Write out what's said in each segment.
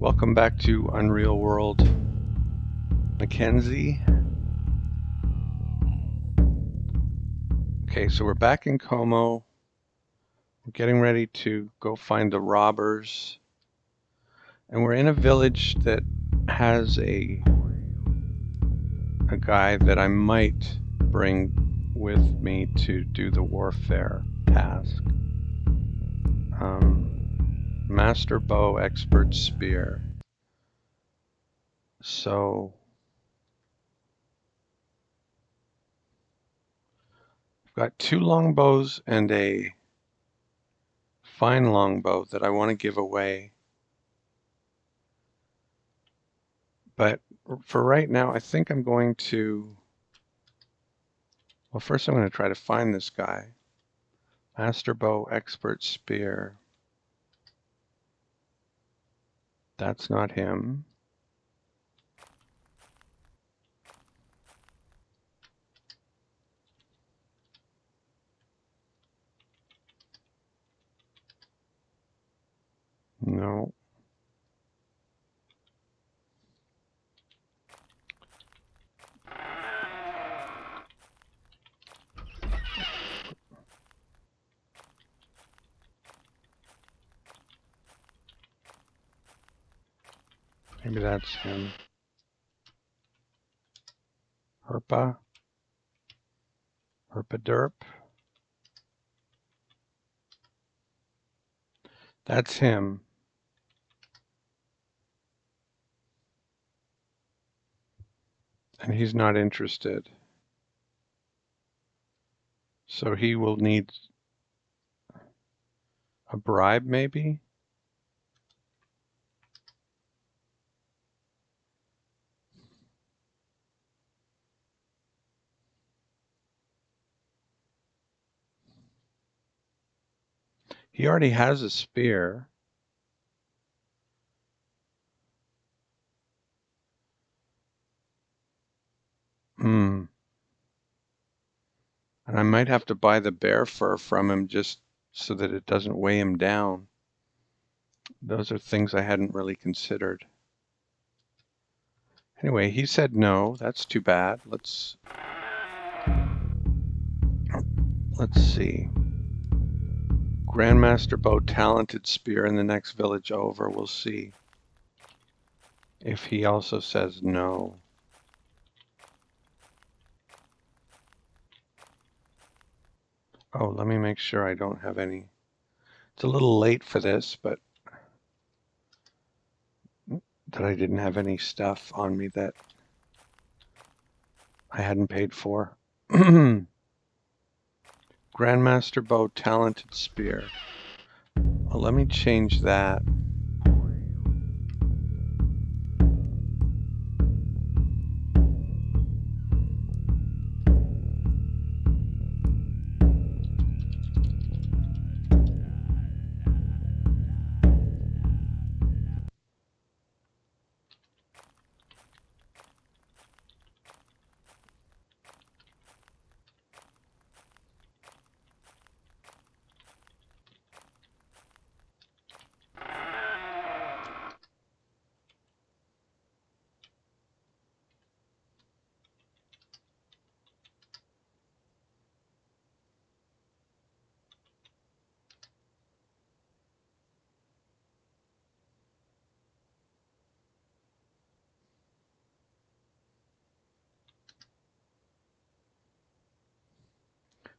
Welcome back to Unreal World, Mackenzie. Okay, so we're back in Como. We're getting ready to go find the robbers. And we're in a village that has a guy that I might bring with me to do the warfare task. Master bow, expert spear. So I've got 2 longbows and a fine longbow that I want to give away. But for right now, I think I'm going to, well, first I'm going to try to find this guy. Master bow, expert spear. That's not him. No. Maybe that's him. Herpa. Herpaderp. That's him. And he's not interested. So he will need a bribe, maybe? He already has a spear. And I might have to buy the bear fur from him just so that it doesn't weigh him down. Those are things I hadn't really considered. Anyway, he said no. That's too bad. Let's see. Grandmaster bow, talented spear in the next village over. We'll see if he also says no. Oh, let me make sure I don't have any. It's a little late for this, but that I didn't have any stuff on me that I hadn't paid for. Grandmaster bow, talented spear. Well, let me change that.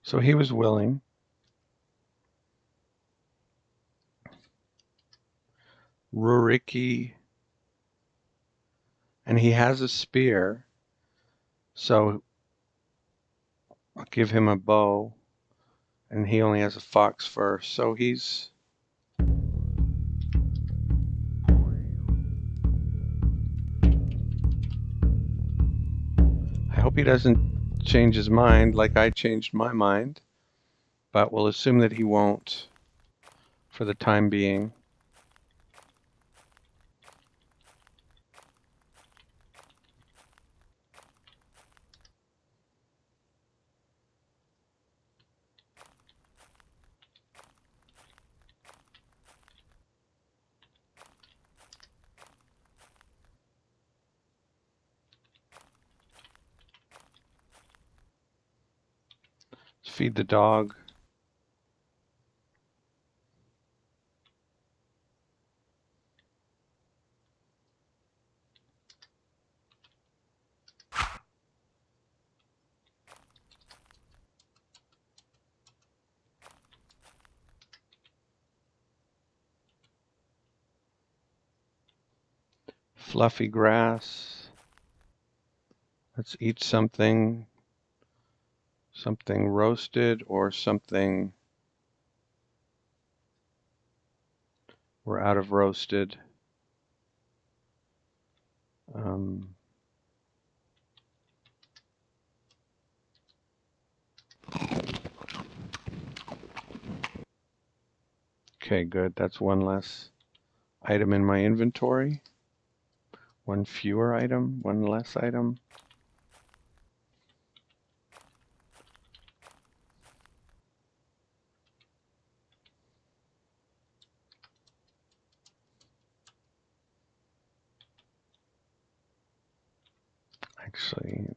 So he was willing. Ruriki. And he has a spear. So I'll give him a bow. And he only has a fox fur. So he's... I hope he doesn't change his mind like I changed my mind. But we'll assume that he won't for the time being. Feed the dog. Fluffy grass. Let's eat something roasted or something. We're out of roasted. Okay, good. That's one less item in my inventory. One fewer item, one less item. Actually,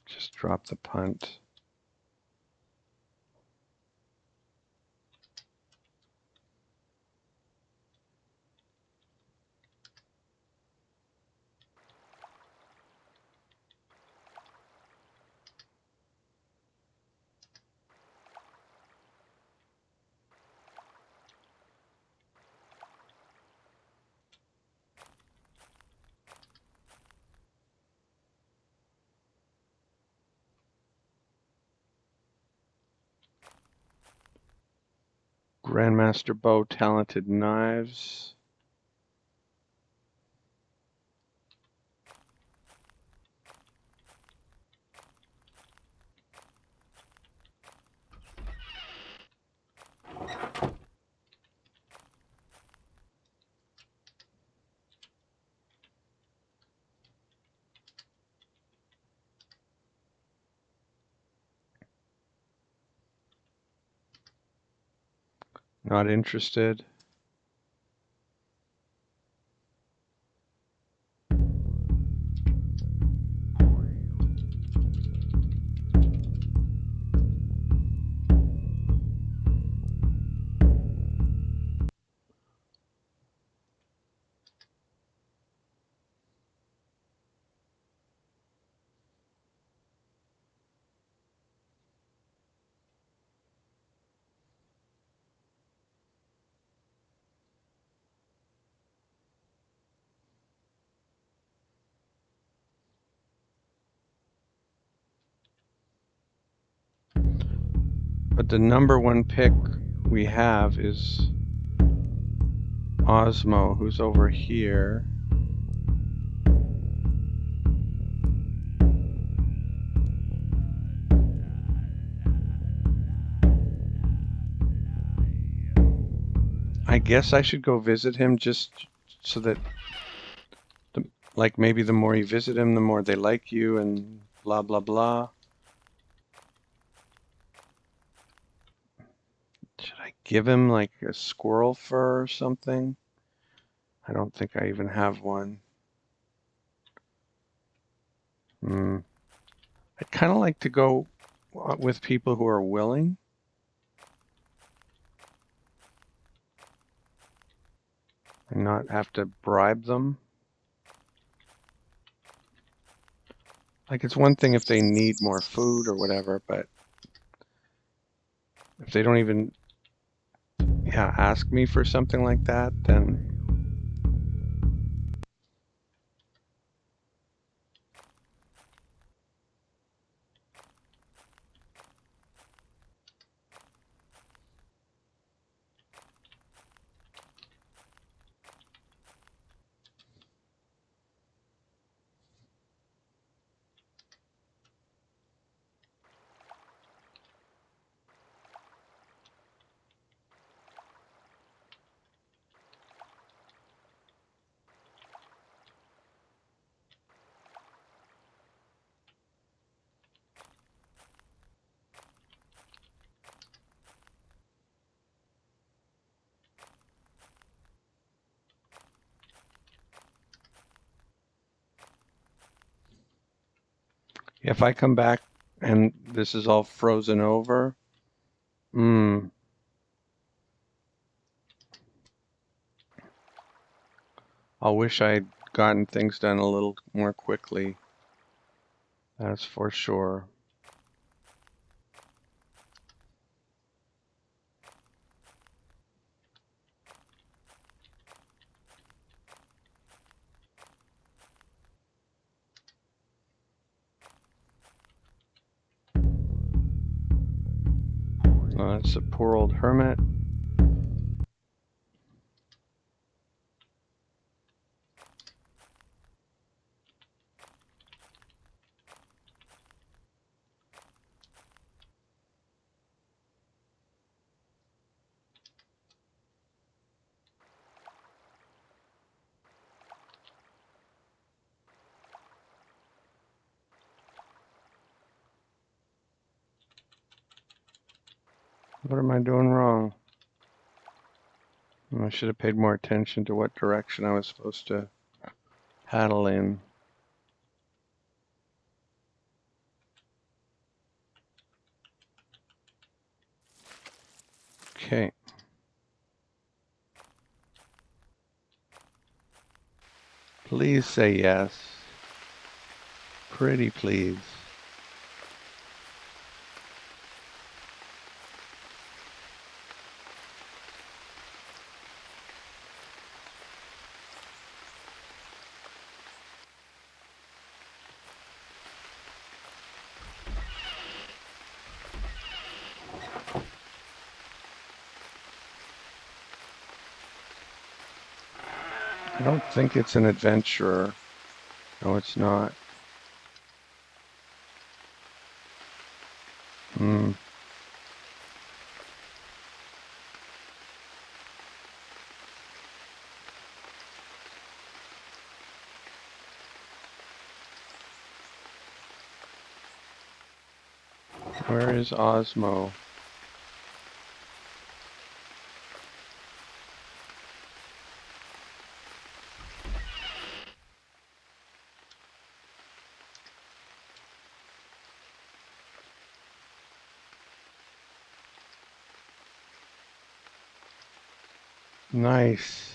just drop the punt. Grandmaster bow, talented knives. Not interested. But the number one pick we have is Osmo, who's over here. I guess I should go visit him just so that, like, maybe the more you visit him, the more they like you and blah, blah, blah. Should I give him like a squirrel fur or something? I don't think I even have one. I'd kind of like to go with people who are willing. And not have to bribe them. Like, it's one thing if they need more food or whatever, but if they don't even, ask me for something like that, then if I come back and this is all frozen over, Hmm. I wish I'd gotten things done a little more quickly. That's for sure. That's a poor old hermit. What am I doing wrong? I should have paid more attention to what direction I was supposed to paddle in. Okay. Please say yes. Pretty please. I don't think it's an adventurer. No, it's not. Hmm. Where is Osmo? Nice.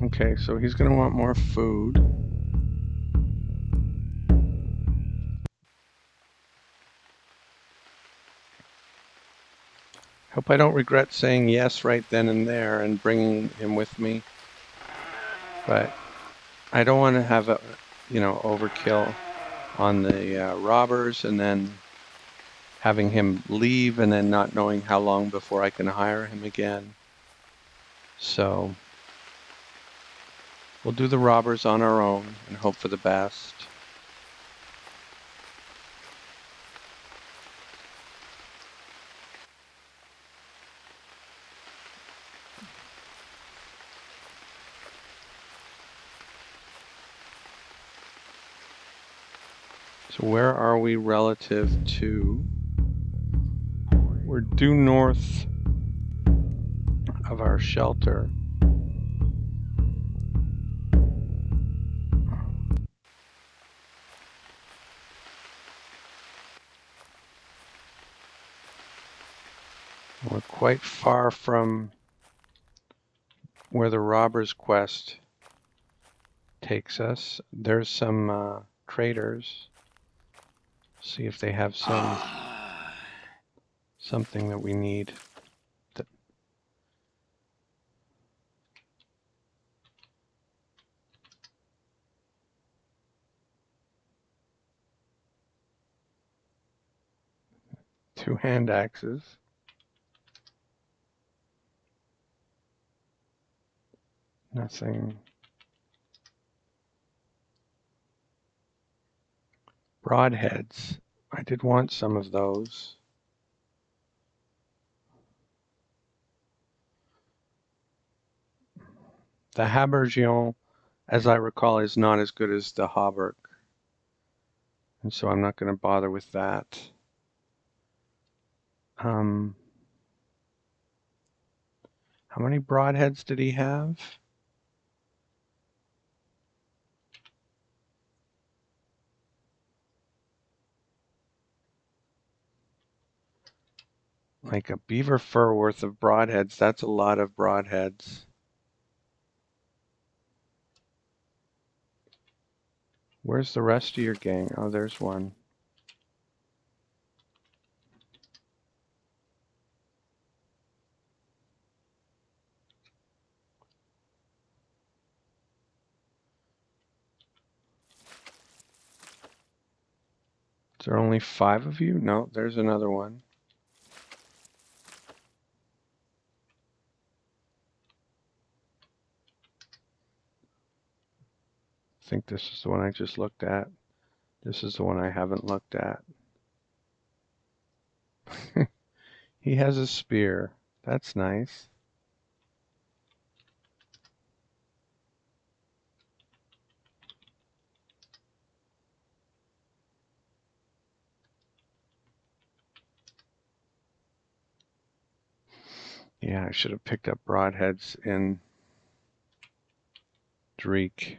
Okay, so he's going to want more food. Hope I don't regret saying yes right then and there and bringing him with me. But I don't want to have a, overkill on the robbers and then having him leave and then not knowing how long before I can hire him again. So we'll do the robbers on our own and hope for the best. So where are we relative to? We're due north of our shelter. We're quite far from where the robber's quest takes us. There's some traders. See if they have something that we need. Two hand axes. Nothing. Broadheads. I did want some of those. The habergeon, as I recall, is not as good as the hauberk. And so I'm not going to bother with that. How many broadheads did he have? Like a beaver fur worth of broadheads. That's a lot of broadheads. Where's the rest of your gang? Oh, there's one. Is there only 5 of you? No, there's another one. I think this is the one I just looked at. This is the one I haven't looked at. He has a spear. That's nice. Yeah, I should have picked up broadheads in Dreek.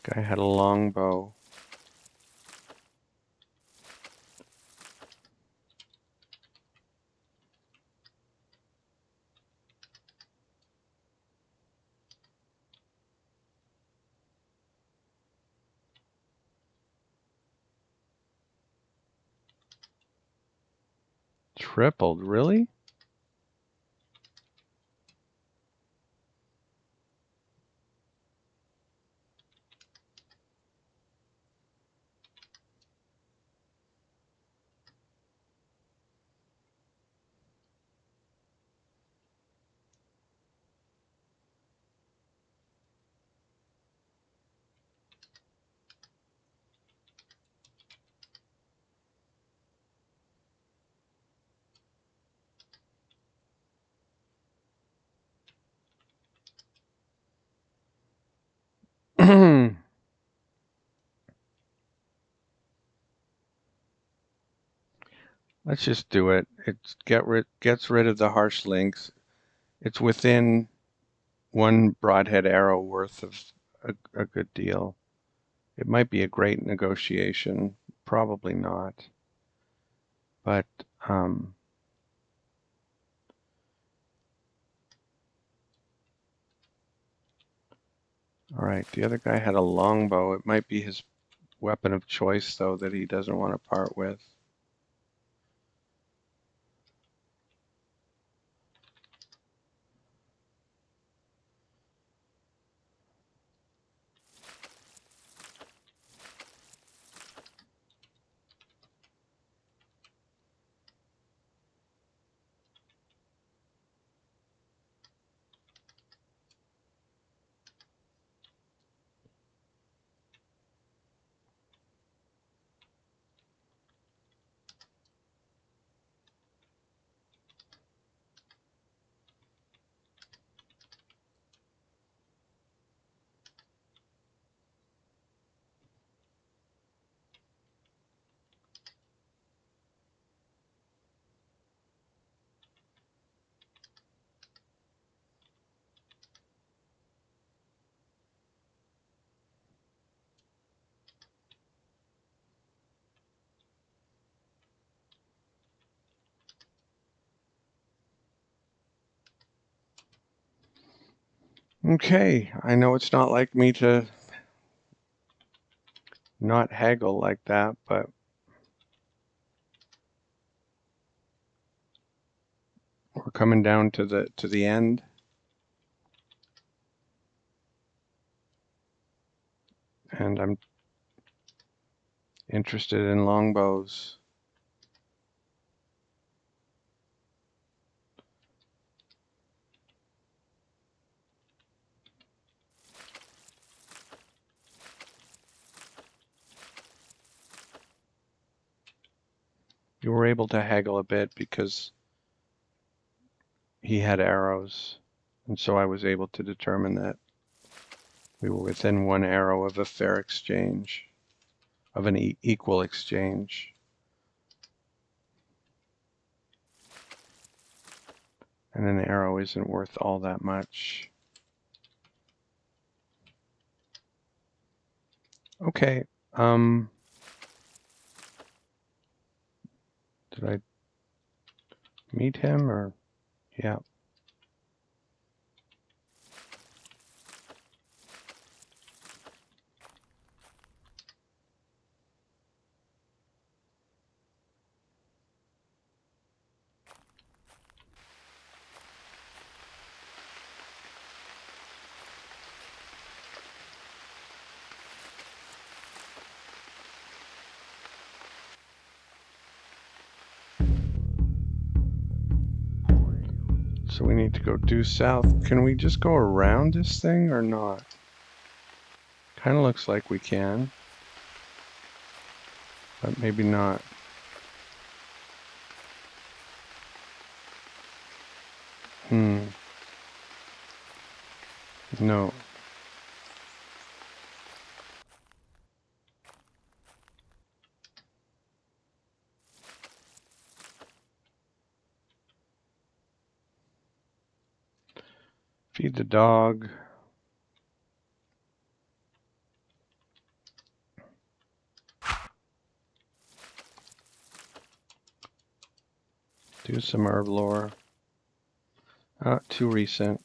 Guy had a longbow. Tripled, really? Let's just do it. Gets rid of the harsh links. It's within one broadhead arrow worth of a good deal. It might be a great negotiation. Probably not. But all right, the other guy had a longbow. It might be his weapon of choice, though, that he doesn't want to part with. Okay, I know it's not like me to not haggle like that, but we're coming down to the end, and I'm interested in longbows. You were able to haggle a bit because he had arrows, and so I was able to determine that we were within 1 arrow of a fair exchange, of an equal exchange. And an arrow isn't worth all that much. Okay, did I meet him or, yeah. So we need to go due south. Can we just go around this thing or not? Kind of looks like we can, but maybe not. No. Feed the dog. Do some herb lore. Too recent.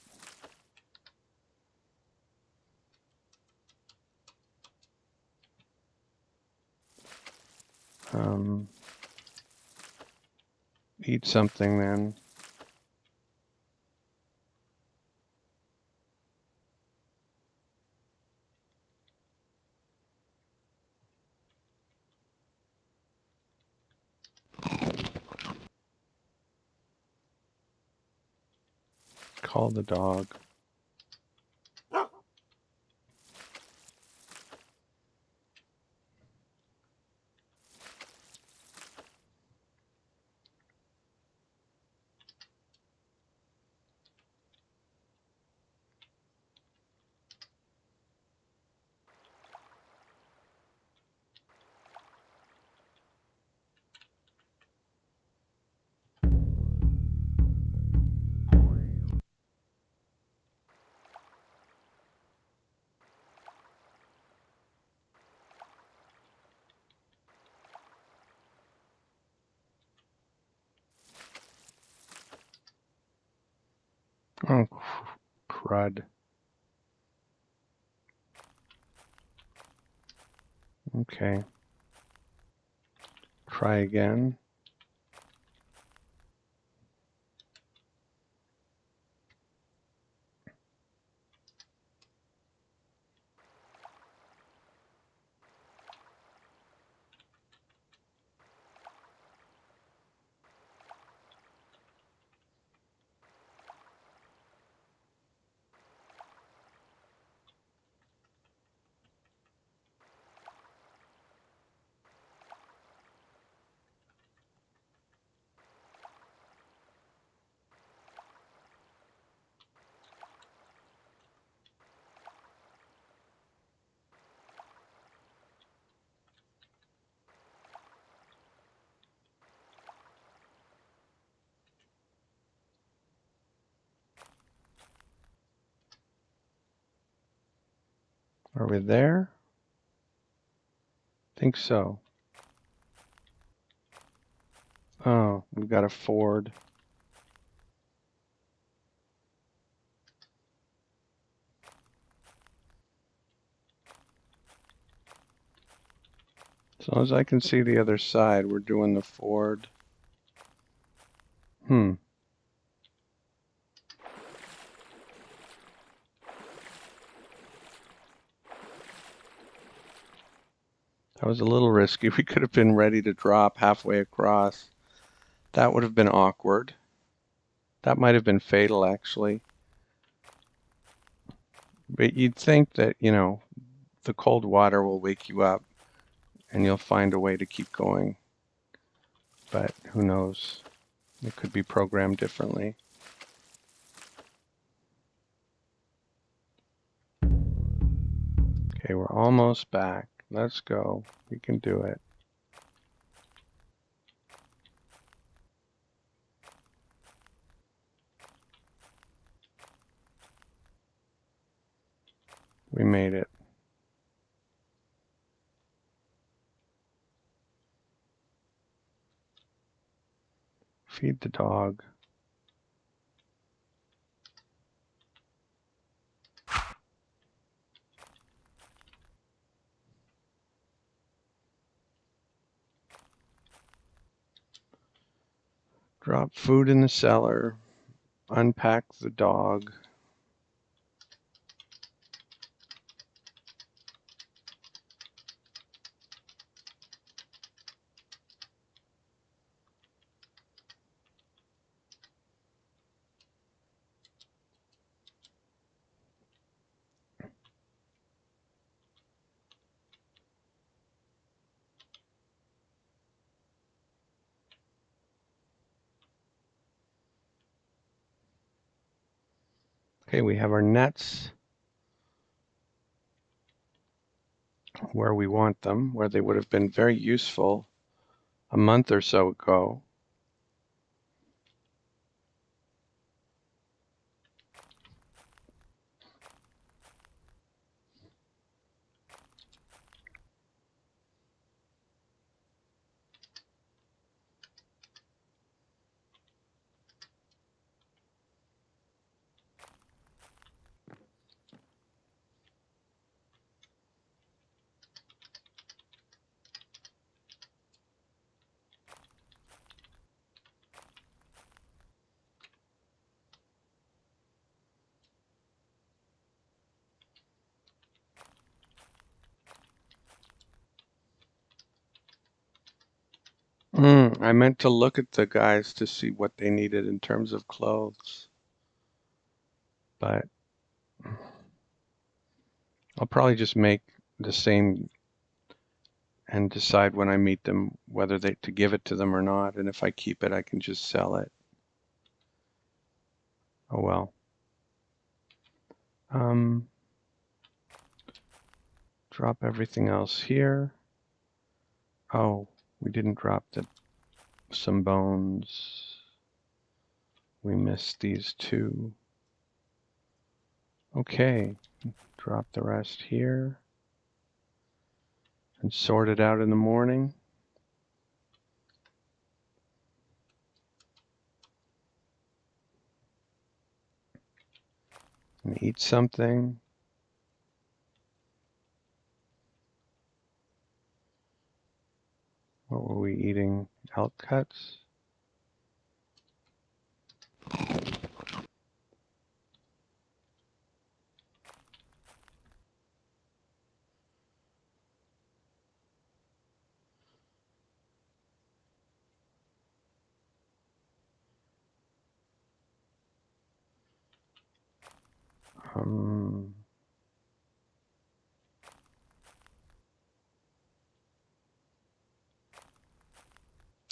Eat something then. Call the dog. Oh, crud. Okay. Try again. Are we there? Think so. Oh, we've got a ford. As long as I can see the other side, we're doing the ford. That was a little risky. We could have been ready to drop halfway across. That would have been awkward. That might have been fatal, actually. But you'd think that, you know, the cold water will wake you up and you'll find a way to keep going. But who knows? It could be programmed differently. Okay, we're almost back. Let's go. We can do it. We made it. Feed the dog. Drop food in the cellar. Unpack the dog. Okay, we have our nets where we want them, where they would have been very useful a month or so ago. I meant to look at the guys to see what they needed in terms of clothes, but I'll probably just make the same and decide when I meet them whether to give it to them or not, and if I keep it, I can just sell it. Oh well. Drop everything else here. Oh, we didn't drop some bones. We missed these two. Okay, drop the rest here and sort it out in the morning. And eat something. What were we eating? Elk cuts?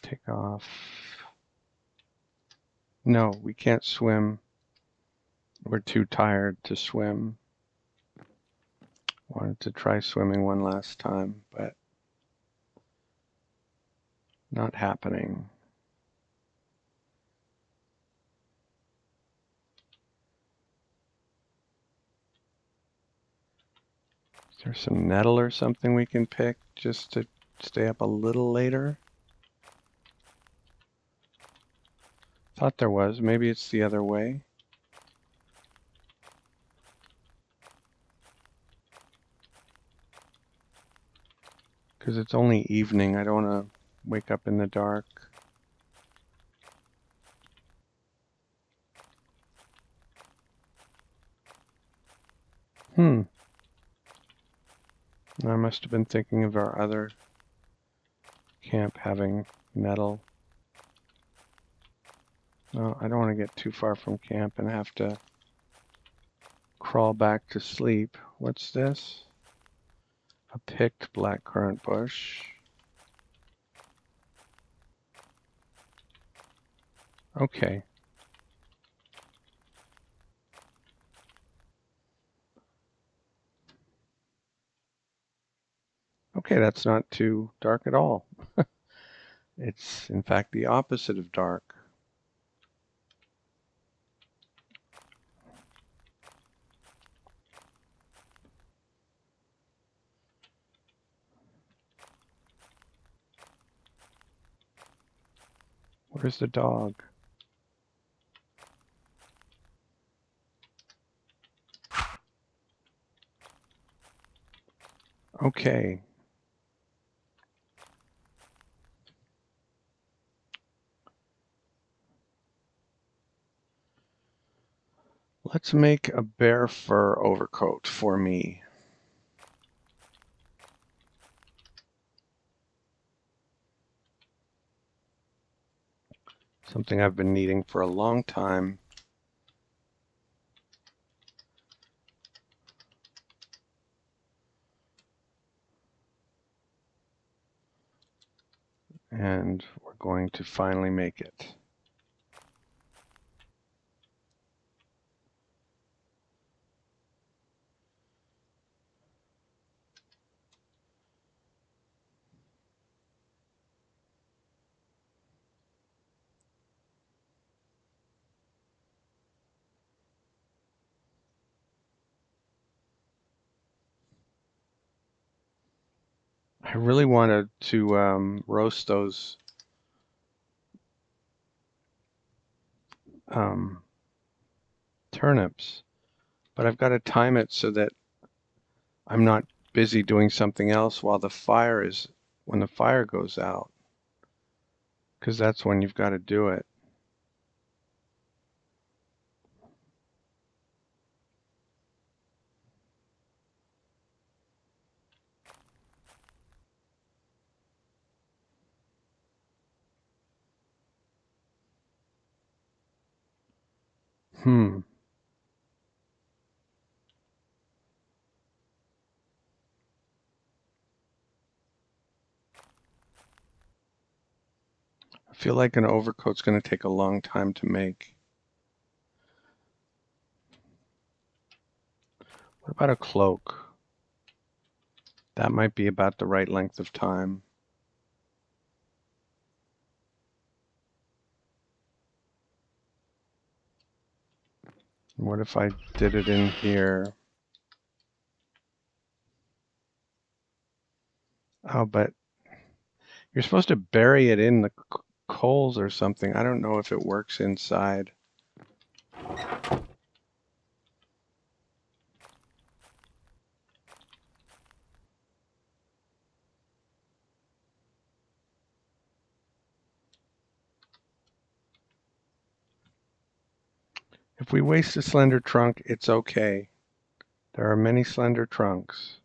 Take off. No, we can't swim. We're too tired to swim. Wanted to try swimming one last time, but not happening. Is there some nettle or something we can pick just to stay up a little later? Thought there was. Maybe it's the other way. Because it's only evening. I don't want to wake up in the dark. I must have been thinking of our other camp having nettle. No, I don't want to get too far from camp and have to crawl back to sleep. What's this? A picked blackcurrant bush. Okay. Okay, that's not too dark at all. It's, in fact, the opposite of dark. Where's the dog? Okay. Let's make a bear fur overcoat for me. Something I've been needing for a long time. And we're going to finally make it. I really wanted to roast those turnips, but I've got to time it so that I'm not busy doing something else while when the fire goes out, because that's when you've got to do it. Hmm. I feel like an overcoat's going to take a long time to make. What about a cloak? That might be about the right length of time. What if I did it in here? Oh, but you're supposed to bury it in the coals or something. I don't know if it works inside. If we waste a slender trunk, it's okay. There are many slender trunks.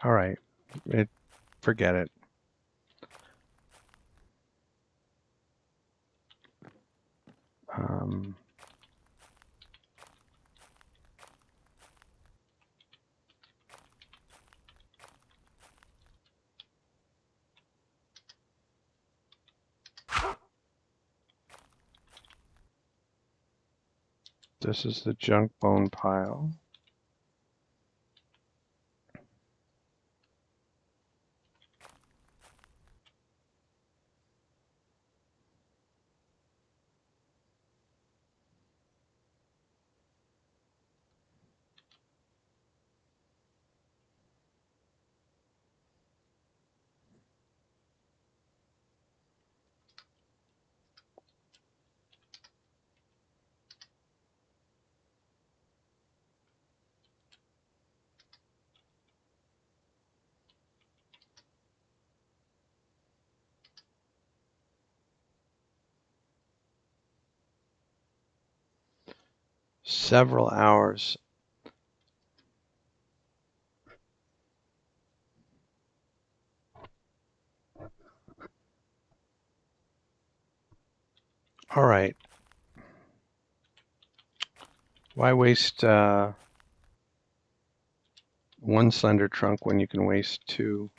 All right, forget it. Um, this is the junk bone pile. Several hours. All right. Why waste one slender trunk when you can waste two?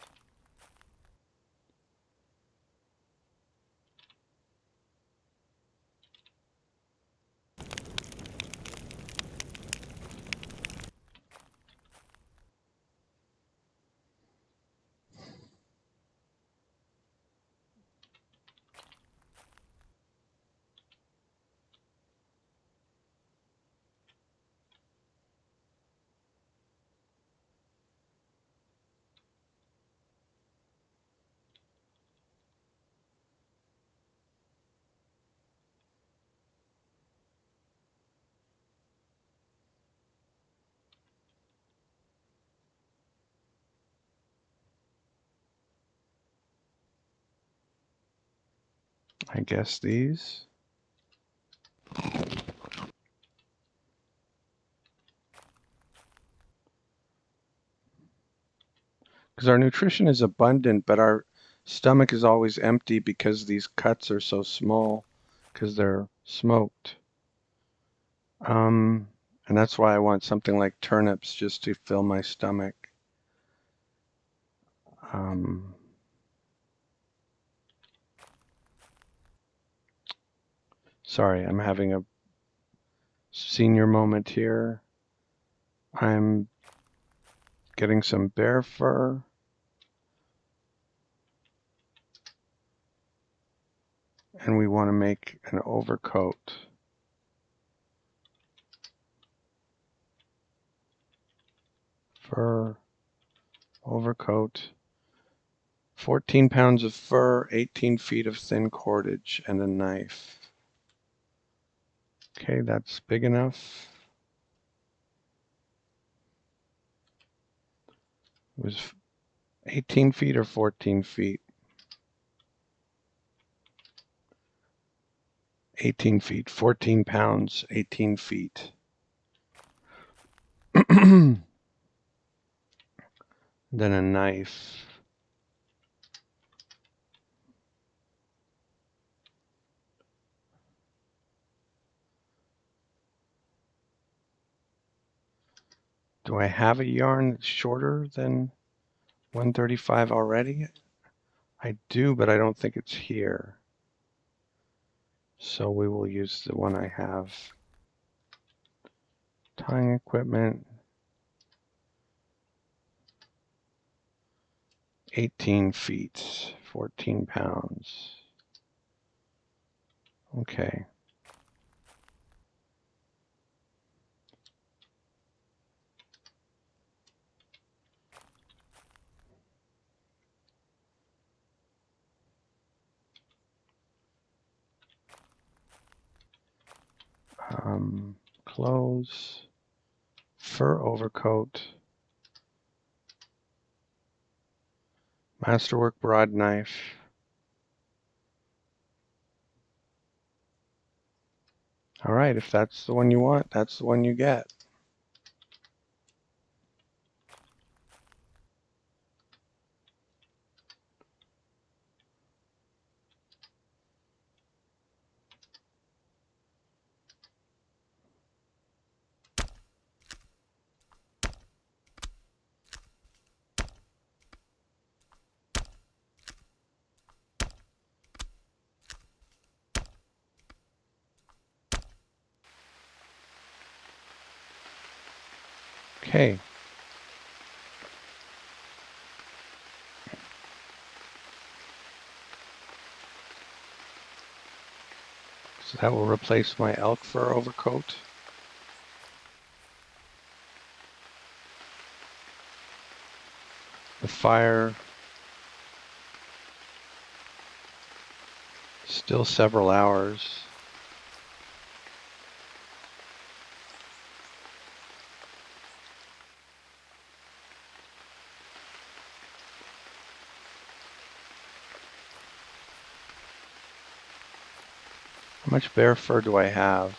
I guess these. Because our nutrition is abundant, but our stomach is always empty because these cuts are so small because they're smoked. And that's why I want something like turnips just to fill my stomach. Sorry, I'm having a senior moment here. I'm getting some bear fur. And we want to make an overcoat. Fur, overcoat. 14 pounds of fur, 18 feet of thin cordage, and a knife. Okay, that's big enough. It was 18 feet or 14 feet? 18 feet, 14 pounds, 18 feet. Then a knife. Do I have a yarn that's shorter than 135 already? I do, but I don't think it's here. So we will use the one I have. Tying equipment. 18 feet, 14 pounds. Okay. Clothes, fur overcoat, masterwork broad knife. All right, if that's the one you want, that's the one you get. Okay. So that will replace my elk fur overcoat. The fire, still several hours. How much bear fur do I have?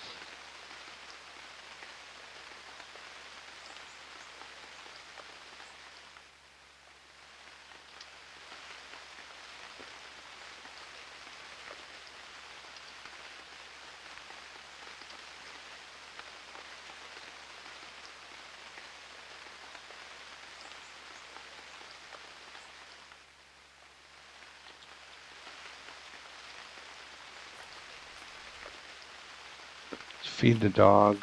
Let's feed the dog.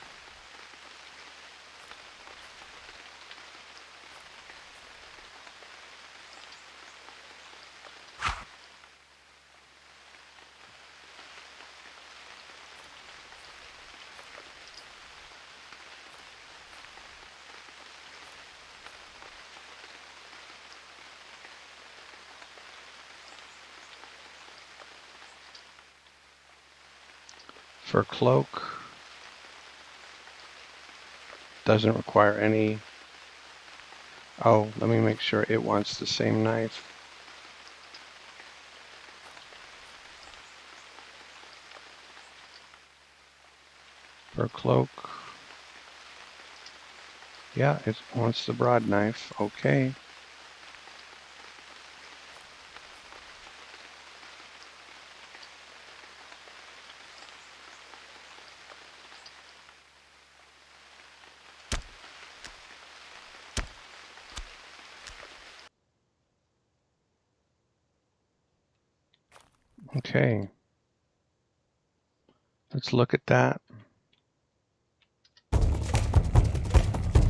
Fur cloak. Doesn't require any. Oh, let me make sure it wants the same knife. fur cloak. Yeah, it wants the broad knife. Okay. Okay. Let's look at that.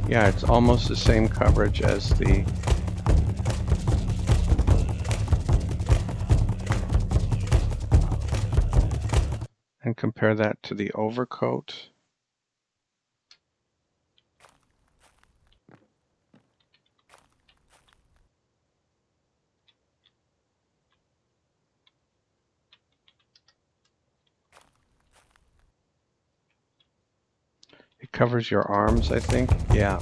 Yeah, it's almost the same coverage as the and compare that to the overcoat. It covers your arms, I think. Yeah.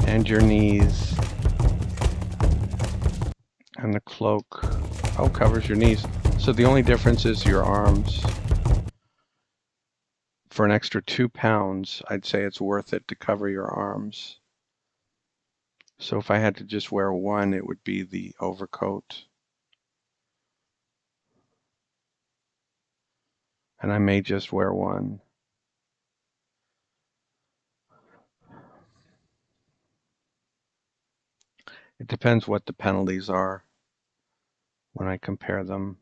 And your knees. And the cloak, oh, covers your knees. So the only difference is your arms. For an extra 2 pounds, I'd say it's worth it to cover your arms. So if I had to just wear one, it would be the overcoat. And I may just wear one. It depends what the penalties are when I compare them.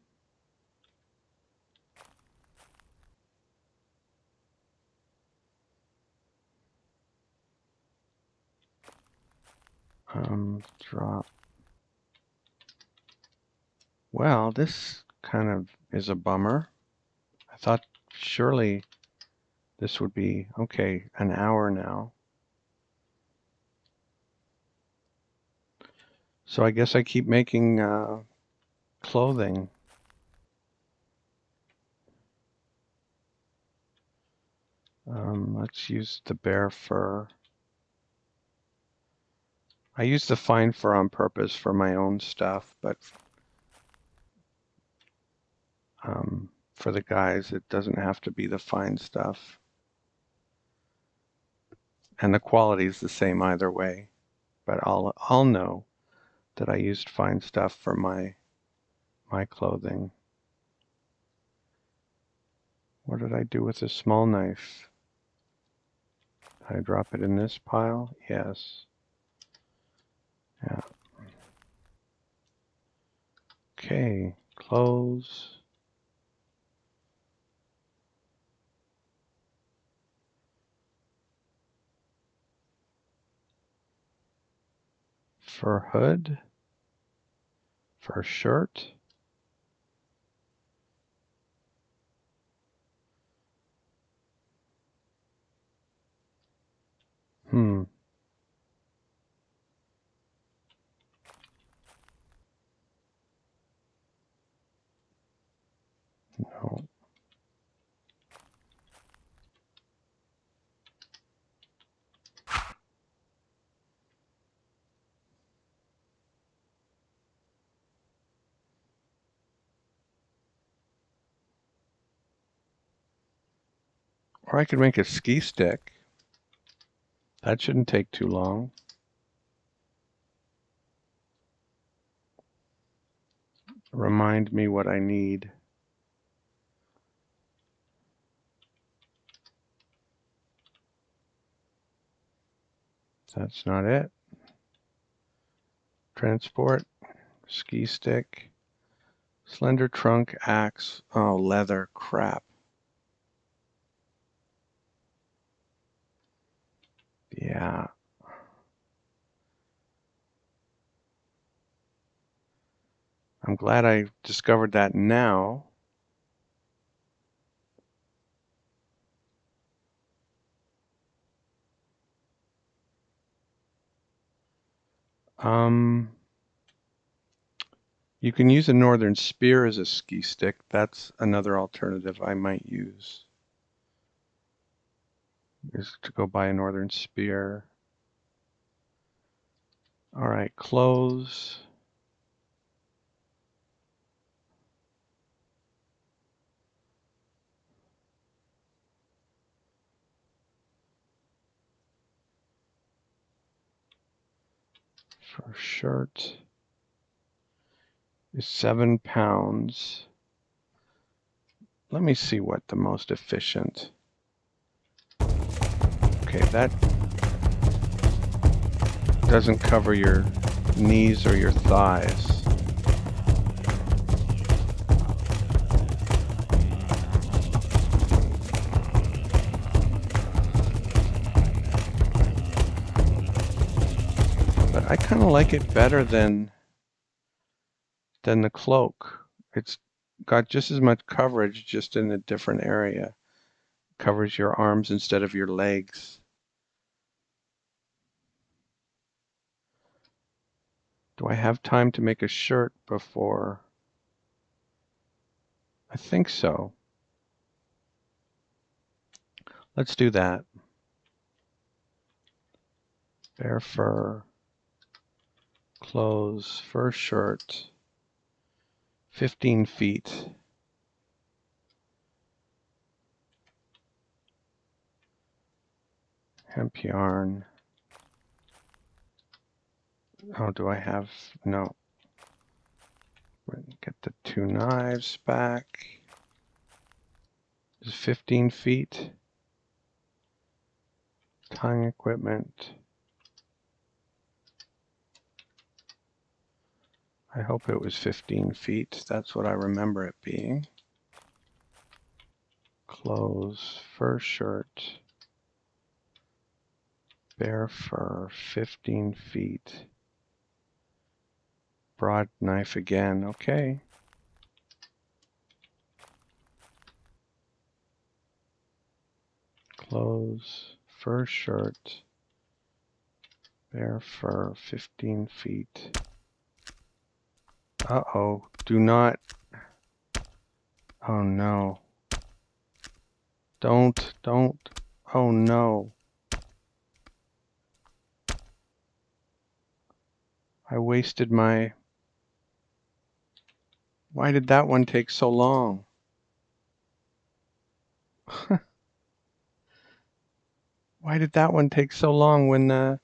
Drop. Well, this kind of is a bummer. I thought surely this would be, okay, an hour now. So I guess I keep making clothing. Let's use the bear fur. I use the fine fur on purpose for my own stuff, but for the guys, it doesn't have to be the fine stuff. And the quality is the same either way, but I'll know that I used fine stuff for my clothing. What did I do with the small knife? Did I drop it in this pile? Yes. Yeah. Okay, clothes. Fur hood. Fur shirt. Hmm. No. Or I could make a ski stick. That shouldn't take too long. Remind me what I need. That's not it. Transport, ski stick, slender trunk, axe. Oh, leather, crap. Yeah. I'm glad I discovered that now. Um, you can use a northern spear as a ski stick. That's another alternative I might use, is to go buy a northern spear. All right, clothes. fur shirt is 7 pounds. Let me see what the most efficient. Okay, that doesn't cover your knees or your thighs. But I kind of like it better than the cloak. It's got just as much coverage, just in a different area. Covers your arms instead of your legs. Do I have time to make a shirt before? I think so. Let's do that. Bear fur, clothes, fur shirt, 15 feet. Hemp yarn. Oh, do I have? No. Get the 2 knives back. Is 15 feet. Tying equipment. I hope it was 15 feet. That's what I remember it being. Clothes, fur shirt, bear fur, 15 feet. Broad knife again, okay. Clothes, fur shirt, bear fur, 15 feet. Uh-oh, do not. Oh no. Don't. Oh no. I wasted my... Why did that one take so long? Why did that one take so long when the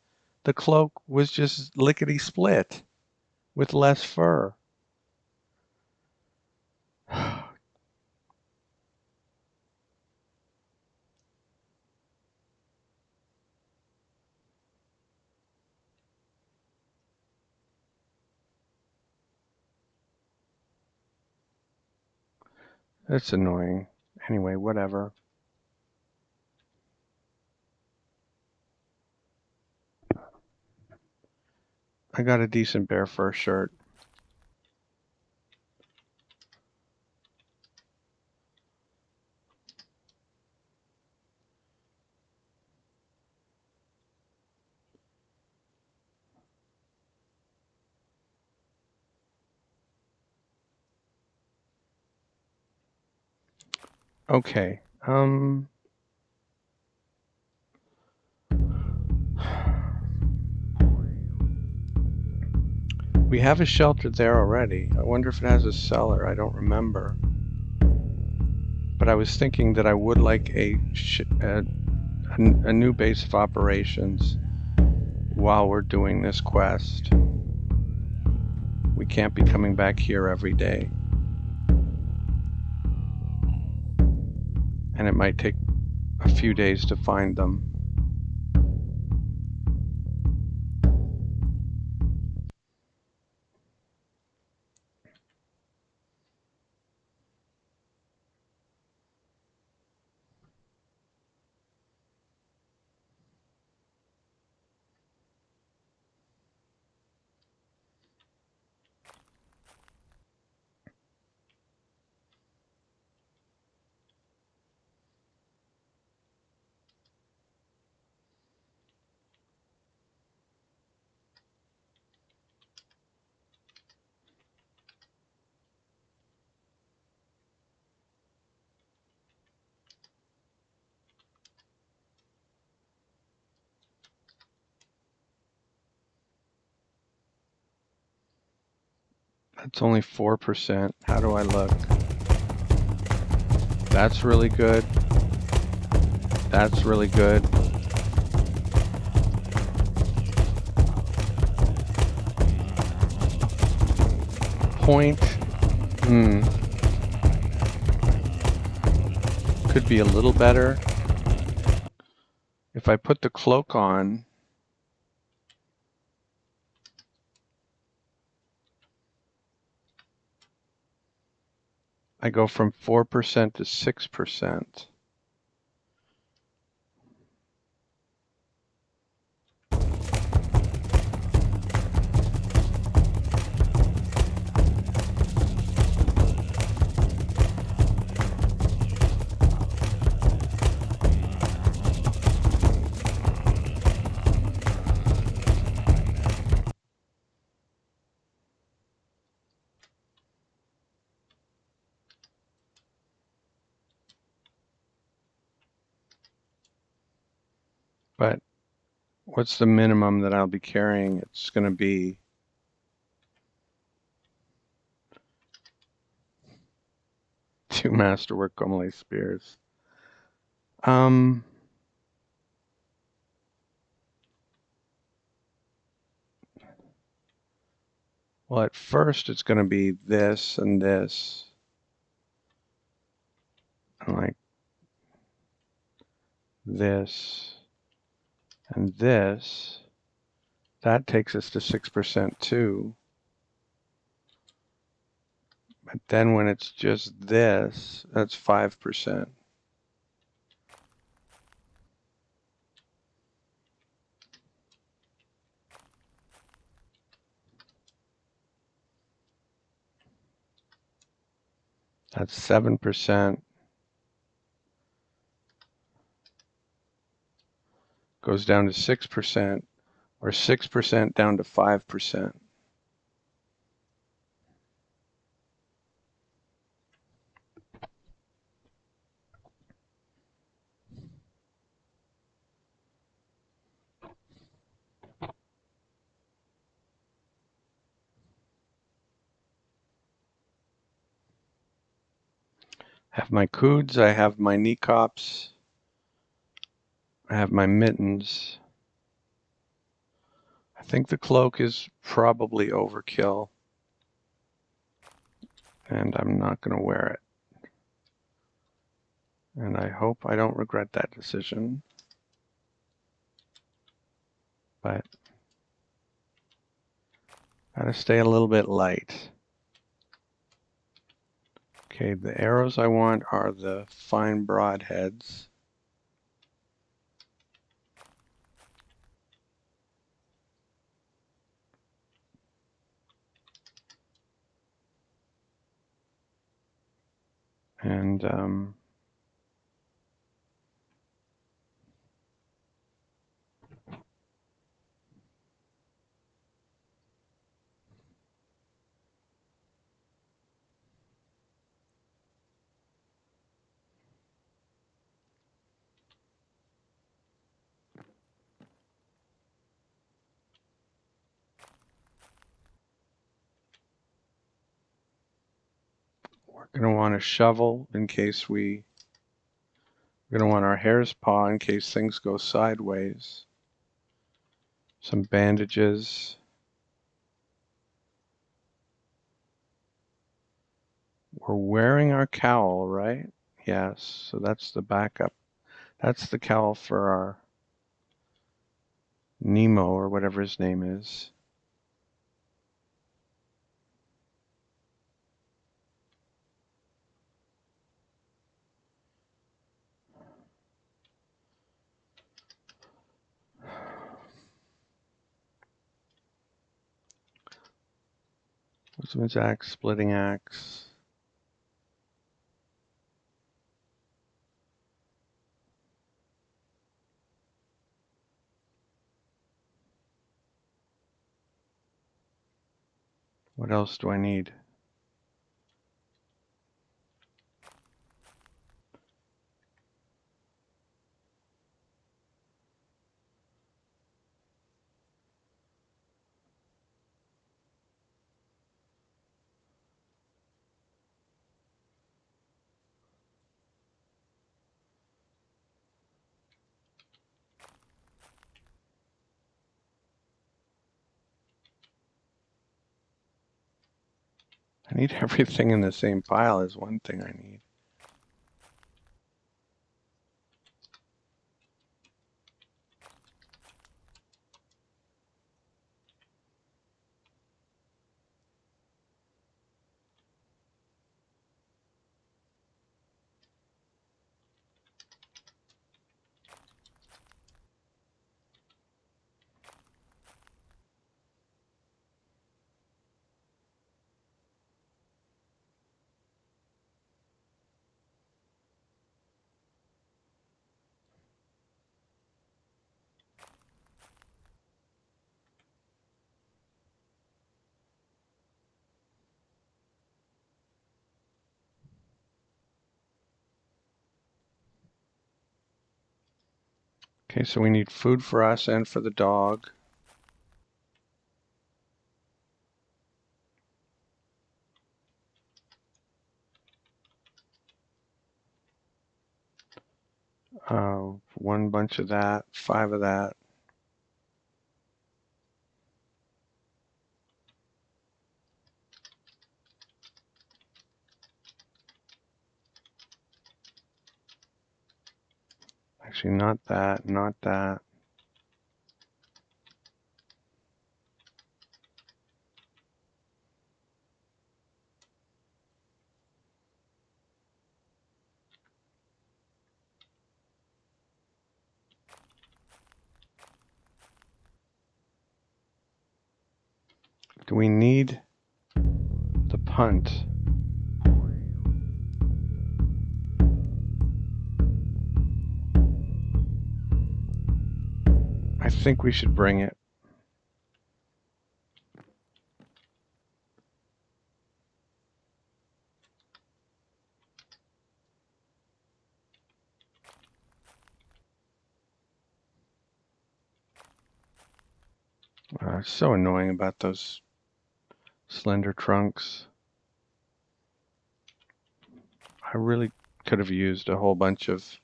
cloak was just lickety split with less fur? That's annoying. Anyway, whatever. I got a decent bear fur shirt. Okay. We have a shelter there already. I wonder if it has a cellar. I don't remember. But I was thinking that I would like a new base of operations while we're doing this quest. We can't be coming back here every day. And it might take a few days to find them. That's only 4%. How do I look? That's really good. That's really good. point, could be a little better. If I put the cloak on, I go from 4% to 6%. But what's the minimum that I'll be carrying? It's going to be 2 Masterwork Gomele spears. Well, at first it's going to be this and this, and like this and this. That takes us to 6% too. But then when it's just this, that's 5%. That's 7%. Goes down to 6%, or 6% down to 5%. I have my coods, I have my knee cops, I have my mittens. I think the cloak is probably overkill, and I'm not going to wear it. And I hope I don't regret that decision. But gotta stay a little bit light. Okay, the arrows I want are the fine broadheads. And we're gonna want a shovel in case we're gonna want our hare's paw in case things go sideways. Some bandages. We're wearing our cowl, right? Yes, so that's the backup. That's the cowl for our Nemo, or whatever his name is. Woodsman's axe, splitting axe. What else do I need? I need everything in the same pile is one thing I need. Okay, so we need food for us and for the dog. One bunch of that, 5 of that. Actually, not that, not that. Do we need the punt? I think we should bring it. So annoying about those slender trunks. I really could have used a whole bunch of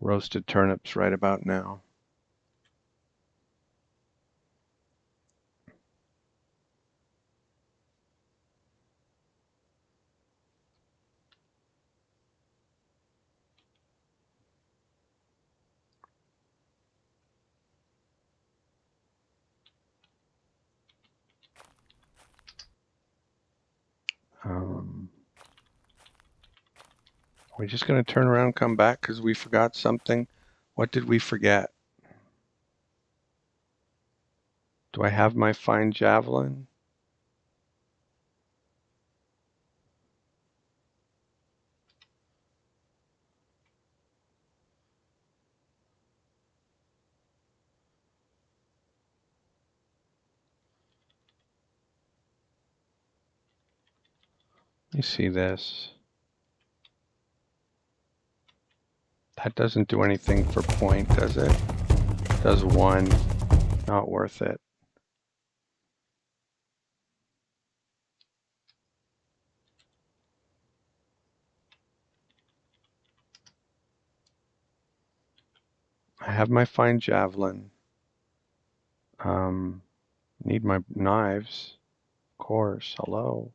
roasted turnips right about now. We're just going to turn around and come back because we forgot something. What did we forget? Do I have my fine javelin? You see this. That doesn't do anything for point, does it? Does 1. Not worth it. I have my fine javelin. Need my knives. Of course. Hello.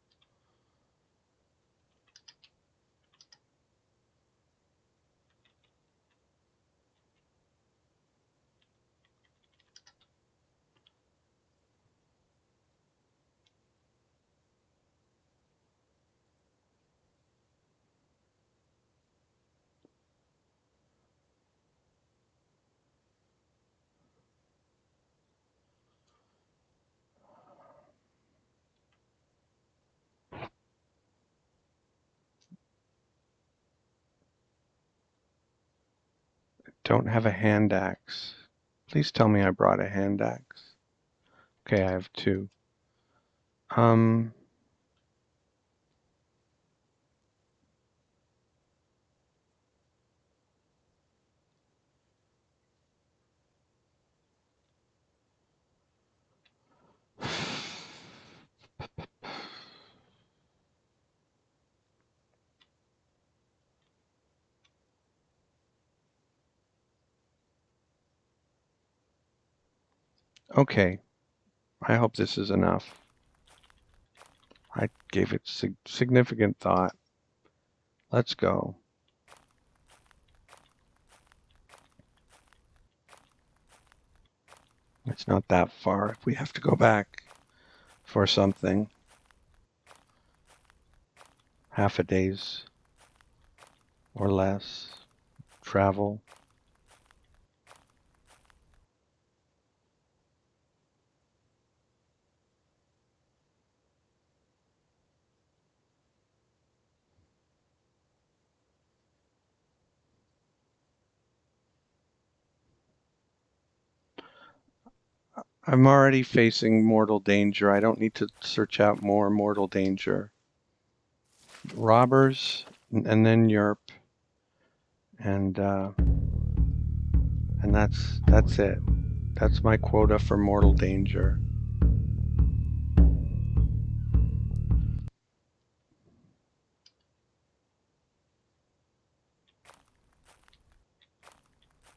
Don't have a hand axe. Please tell me I brought a hand axe. Okay, I have 2. Um, okay. I hope this is enough. I gave it significant thought. Let's go. It's not that far if we have to go back for something. Half a day's or less travel. I'm already facing mortal danger. I don't need to search out more mortal danger. Robbers, and then Europe, and that's it. That's my quota for mortal danger.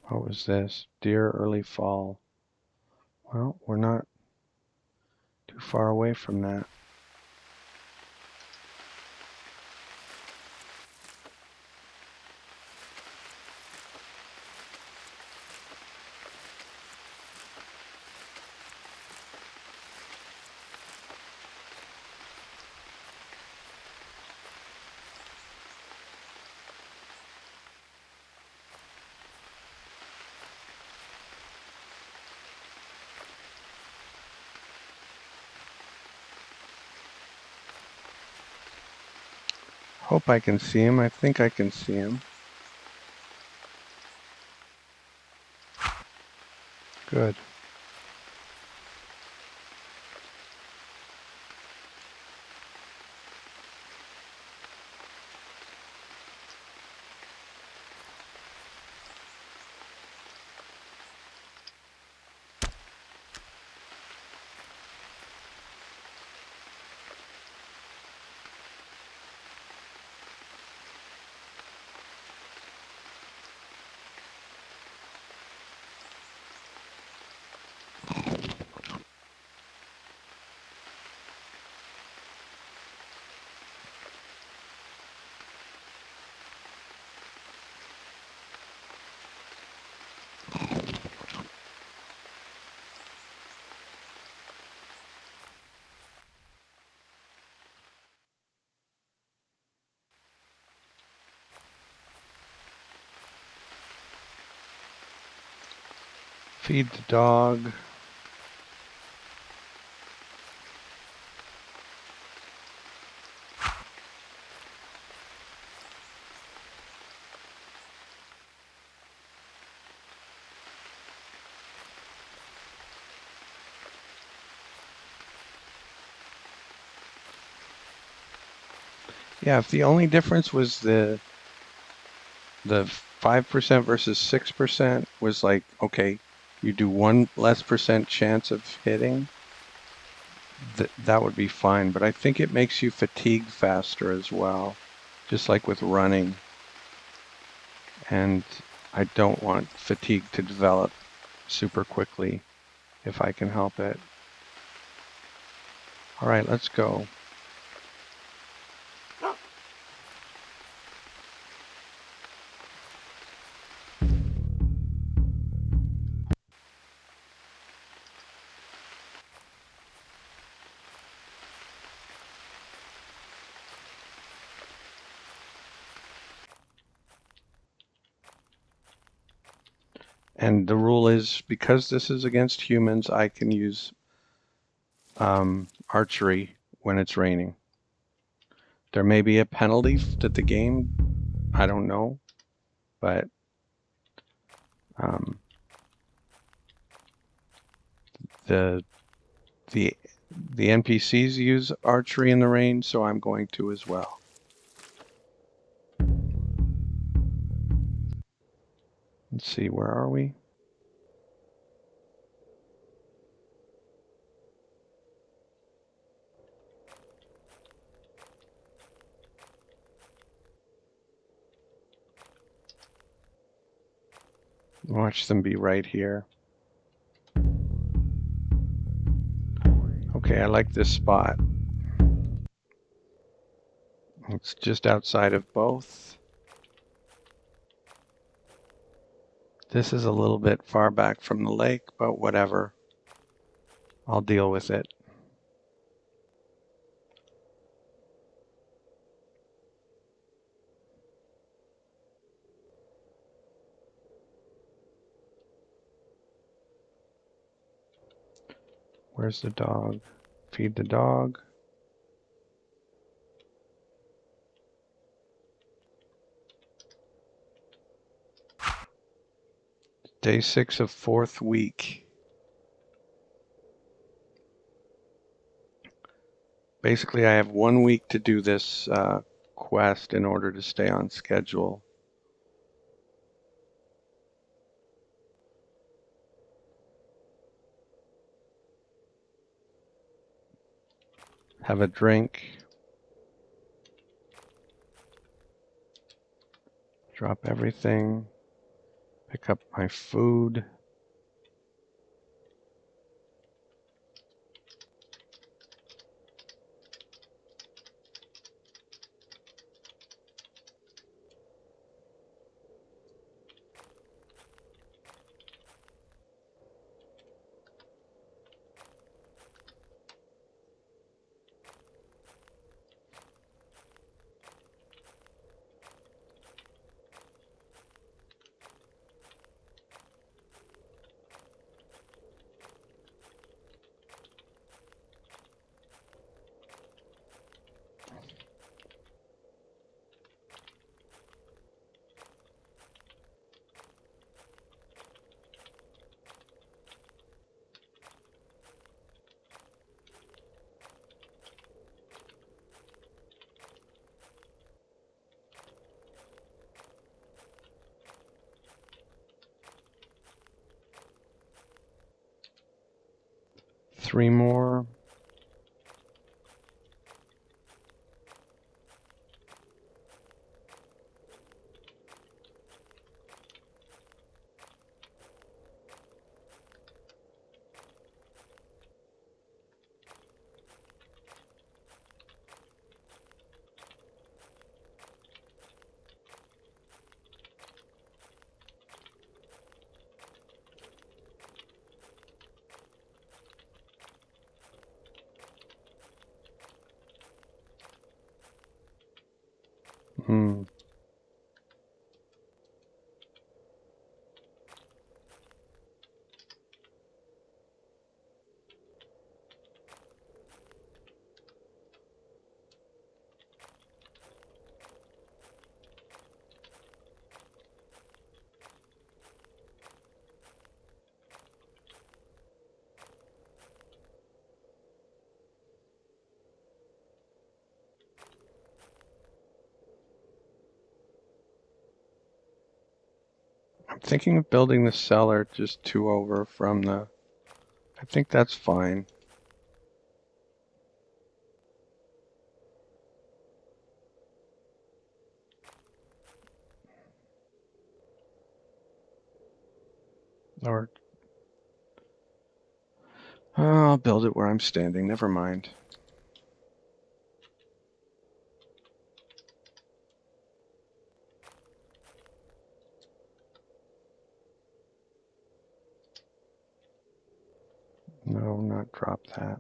What was this? Dear early fall. Well, we're not too far away from that. Hope I can see him. I think I can see him. Good. Feed the dog. Yeah, if the only difference was the 5% versus 6% was like, okay, you do 1% less chance of hitting, that would be fine. But I think it makes you fatigue faster as well, just like with running. And I don't want fatigue to develop super quickly if I can help it. All right, let's go. And the rule is, because this is against humans, I can use archery when it's raining. There may be a penalty to the game, I don't know, but the the NPCs use archery in the rain, so I'm going to as well. Let's see, where are we? Watch them be right here. Okay, I like this spot. It's just outside of both. This is a little bit far back from the lake, but whatever. I'll deal with it. Where's the dog? Feed the dog. Day 6 of 4th week. Basically, I have 1 week to do this quest in order to stay on schedule. Have a drink. Drop everything. Pick up my food. Three more. Hmm. I'm thinking of building the cellar just 2 over from the... I think that's fine. Or I'll build it where I'm standing. Never mind. No, not drop that.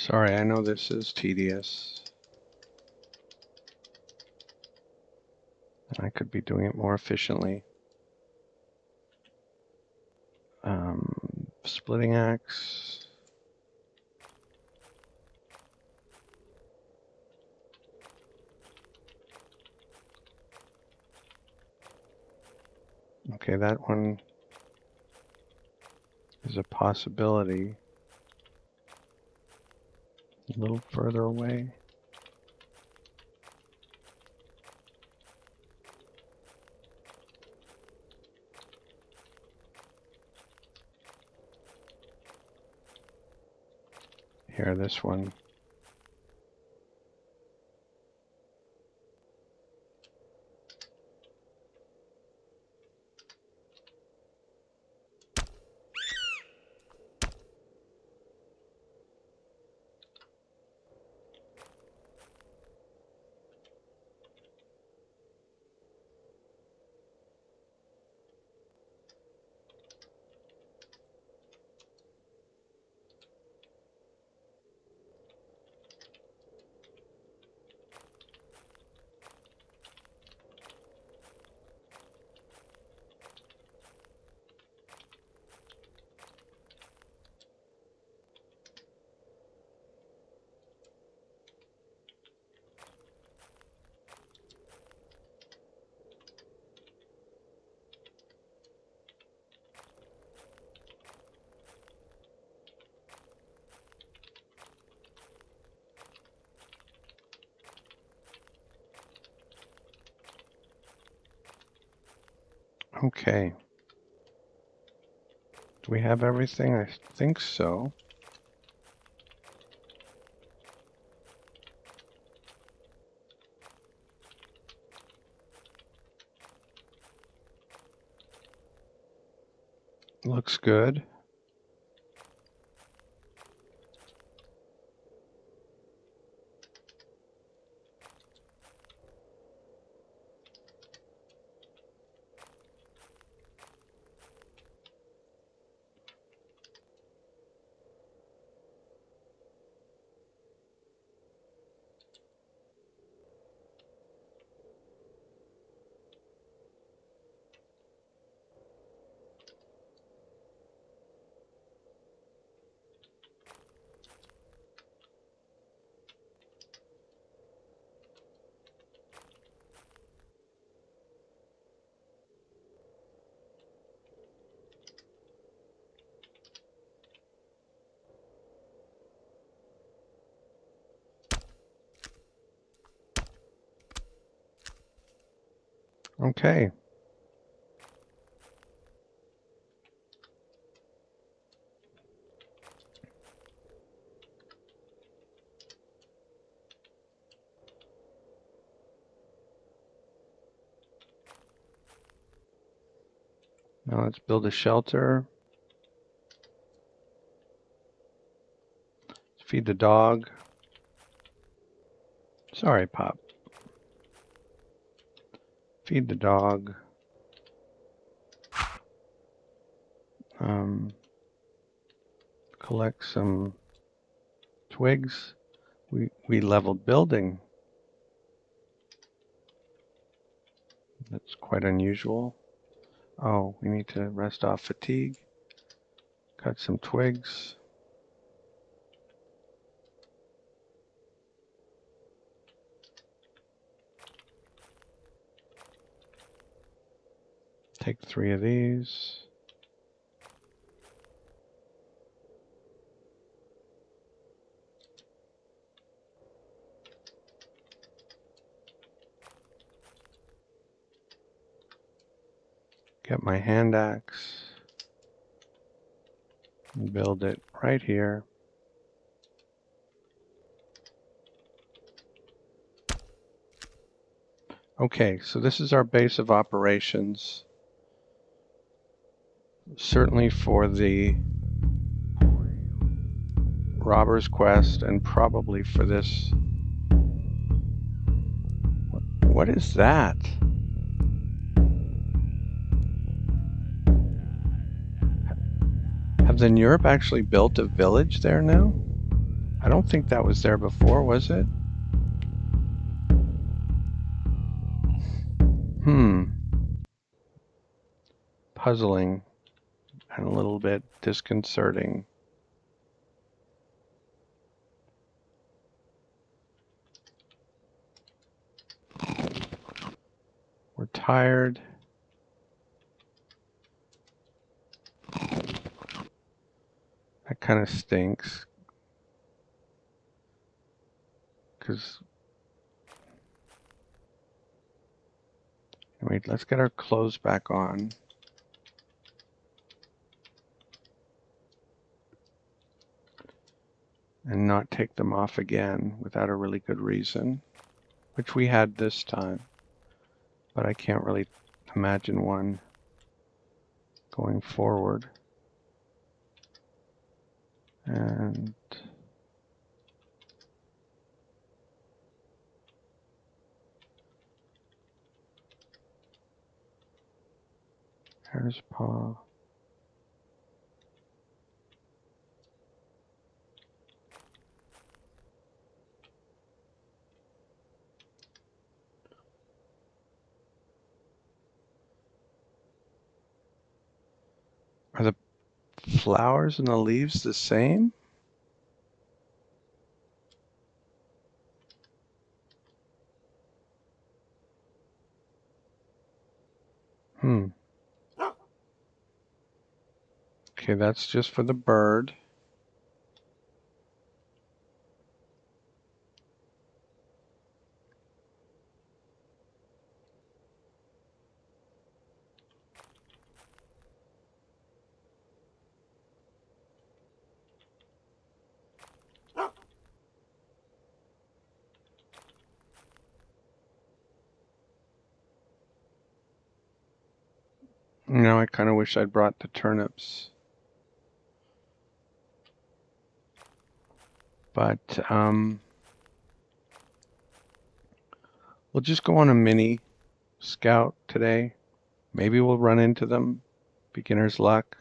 Sorry, I know this is tedious. I could be doing it more efficiently. Splitting axe. Okay, that one is a possibility. A little further away. Here, this one. Okay. Do we have everything? I think so. Looks good. Okay. Now let's build a shelter. Feed the dog. Sorry, Pop. Feed the dog. Collect some twigs. We leveled building. That's quite unusual. Oh, we need to rest off fatigue. Cut some twigs. Take 3 of these. Get my hand axe. And build it right here. Okay, so this is our base of operations. Certainly for the Robber's Quest, and probably for this. What is that? Have the Europe actually built a village there now? I don't think that was there before, was it? Puzzling and a little bit disconcerting. We're tired. That kind of stinks. Wait, let's get our clothes back on. And not take them off again without a really good reason, which we had this time, but I can't really imagine one going forward. And here's paw. Are the flowers and the leaves the same? Okay, that's just for the bird. Now I kind of wish I'd brought the turnips. But we'll just go on a mini scout today. Maybe we'll run into them. Beginner's luck.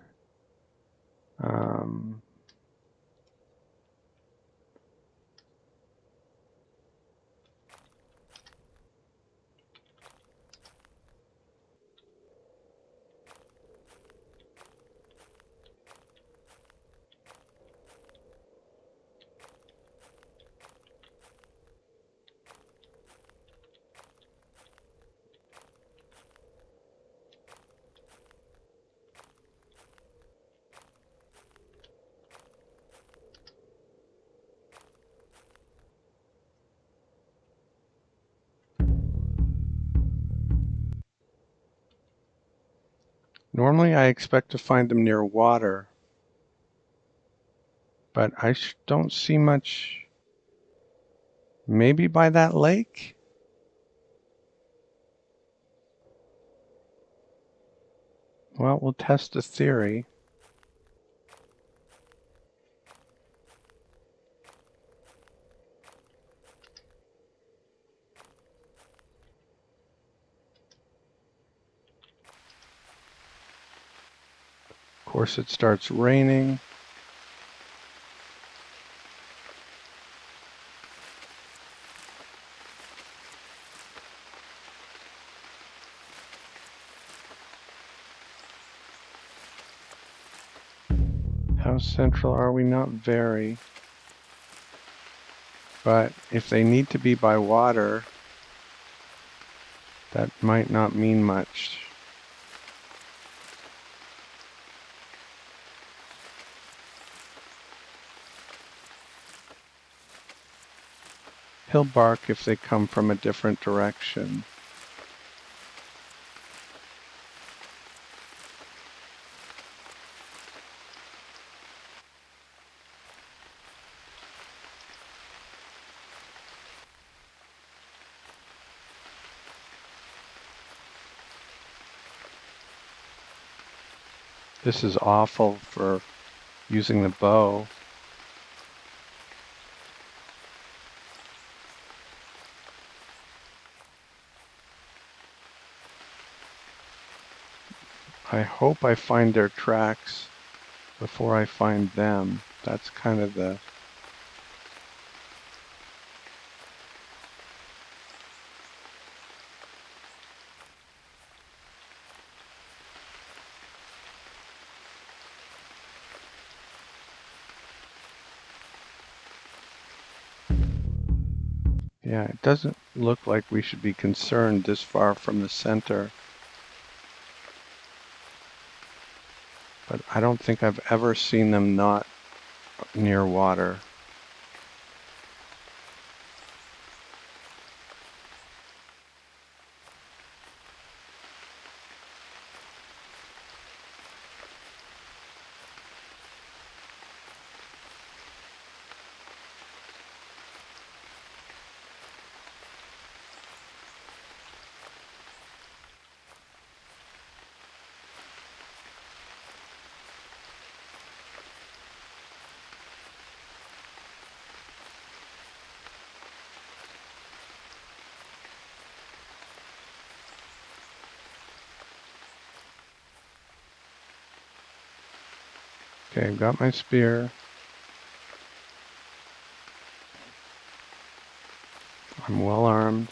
Normally I expect to find them near water, but I don't see much. Maybe by that lake? Well, we'll test the theory. Of course, it starts raining. How central are we? Not very. But if they need to be by water, that might not mean much. He'll bark if they come from a different direction. This is awful for using the bow. I hope I find their tracks before I find them. That's kind of the Yeah, it doesn't look like we should be concerned this far from the center, but I don't think I've ever seen them not near water. Okay, I've got my spear. I'm well armed.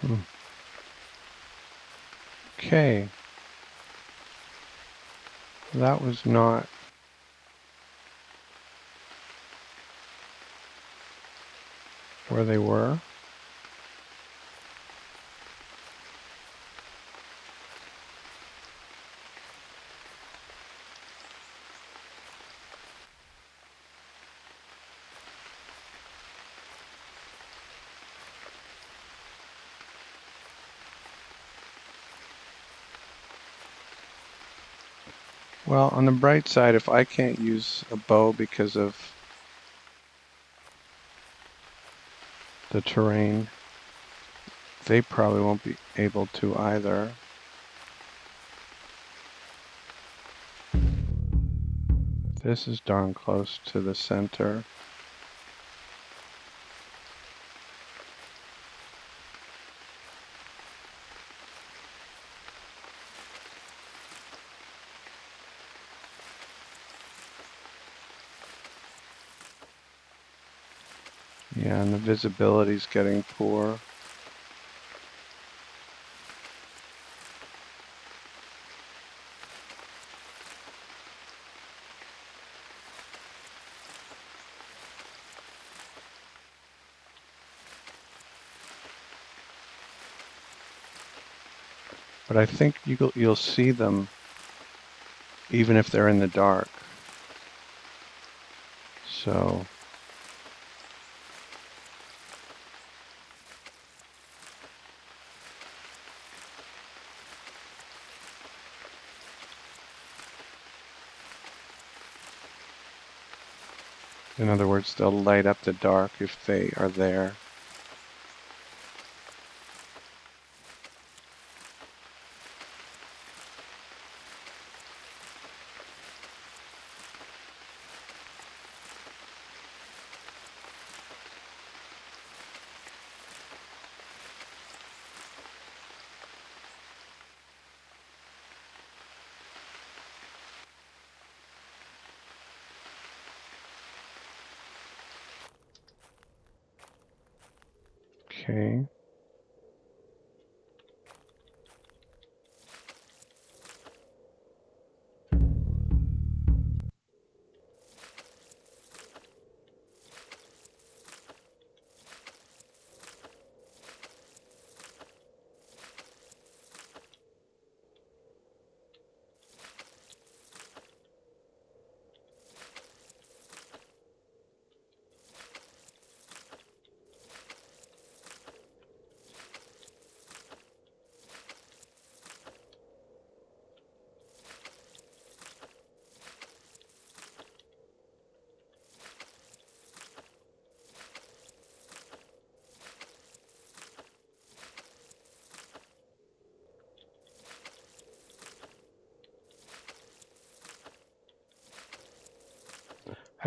Hmm. Okay, that was not where they were. Well, on the bright side, if I can't use a bow because of the terrain, they probably won't be able to either. This is darn close to the center. Yeah, and the visibility's getting poor. But I think you'll see them even if they're in the dark. So, in other words, they'll light up the dark if they are there. Okay.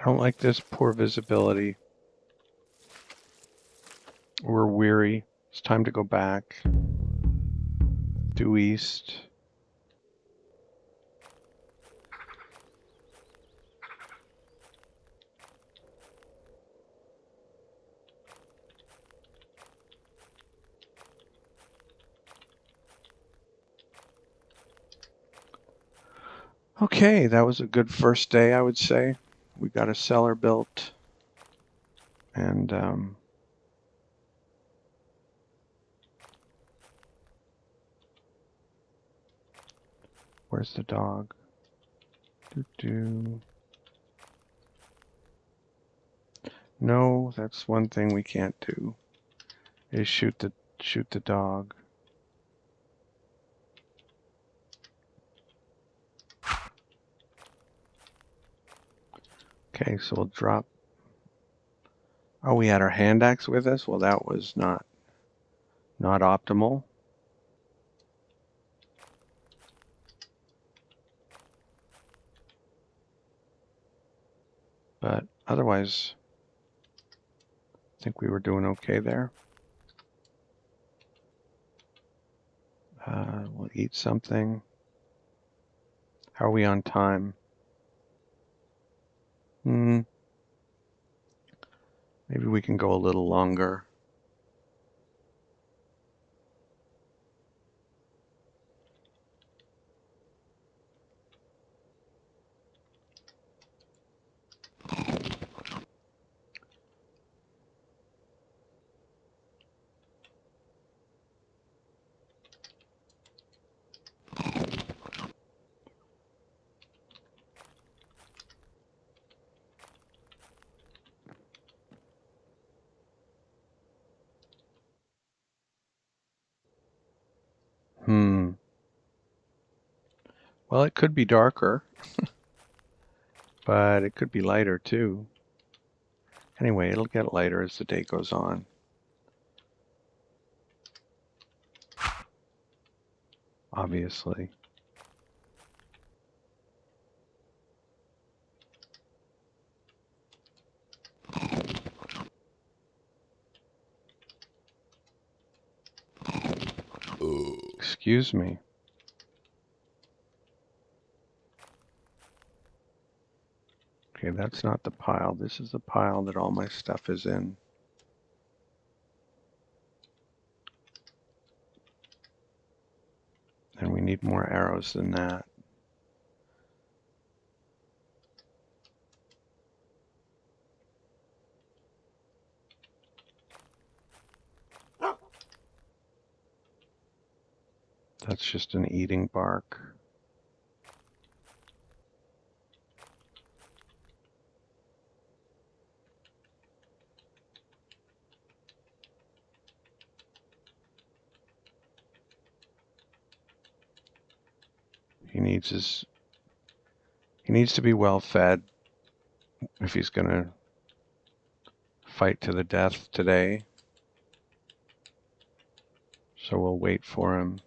don't like this poor visibility. We're weary. It's time to go back. Due east. Okay, that was a good first day, I would say. We got a cellar built, and where's the dog? Doo-doo. No, that's one thing we can't do, is shoot the dog. Okay, so we'll drop. Oh, we had our hand axe with us? Well, that was not optimal. But otherwise, I think we were doing okay there. We'll eat something. How are we on time? Maybe we can go a little longer. Well, it could be darker, but it could be lighter too. Anyway, it'll get lighter as the day goes on. Obviously. Excuse me. Okay, that's not the pile. This is the pile that all my stuff is in. And we need more arrows than that. That's just an eating bark. He needs to be well fed if he's gonna fight to the death today. So we'll wait for him.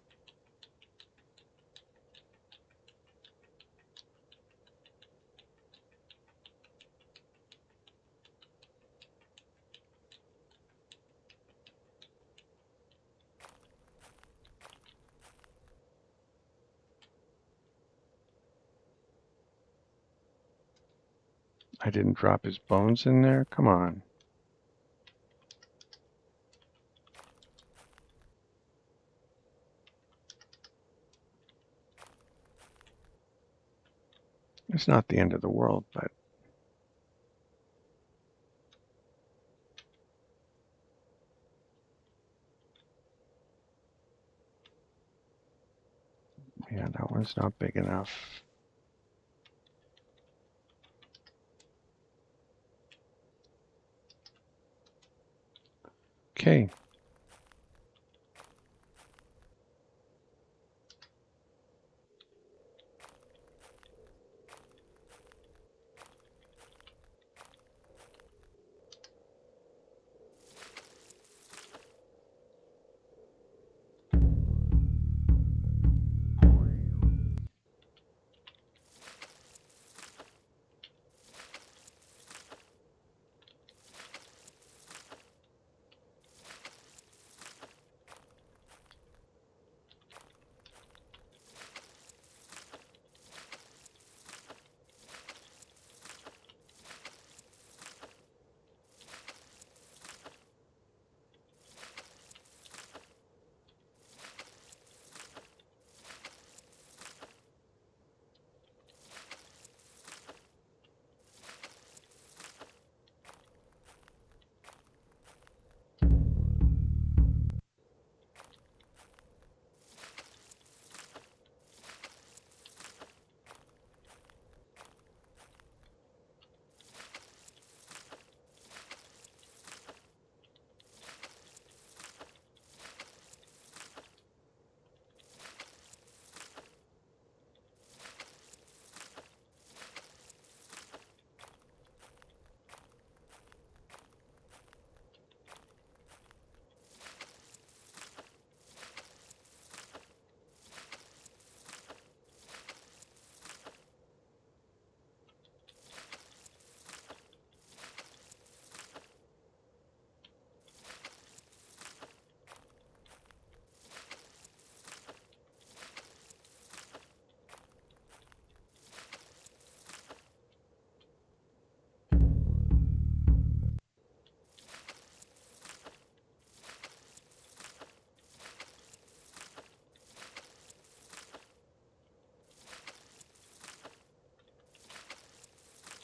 I didn't drop his bones in there? Come on. It's not the end of the world, but yeah, that one's not big enough. Okay.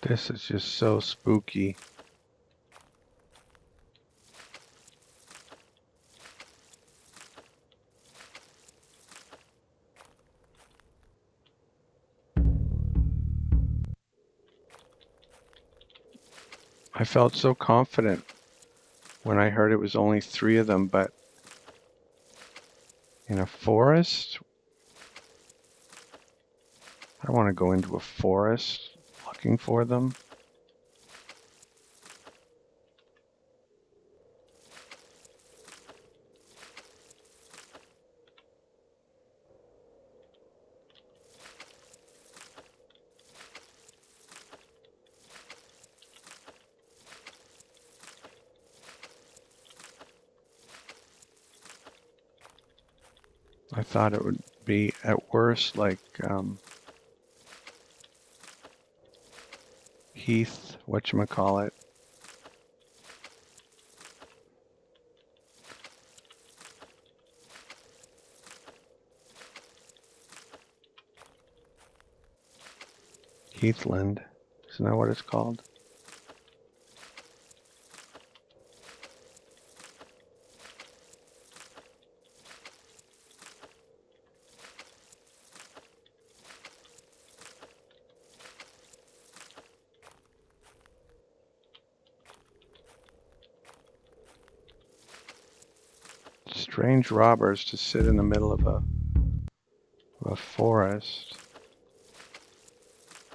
This is just so spooky. I felt so confident when I heard it was only 3 of them, but in a forest? I don't want to go into a forest looking for them. I thought it would be at worst like Heath, whatchamacallit, Heathland. Isn't that what it's called? Strange robbers to sit in the middle of a forest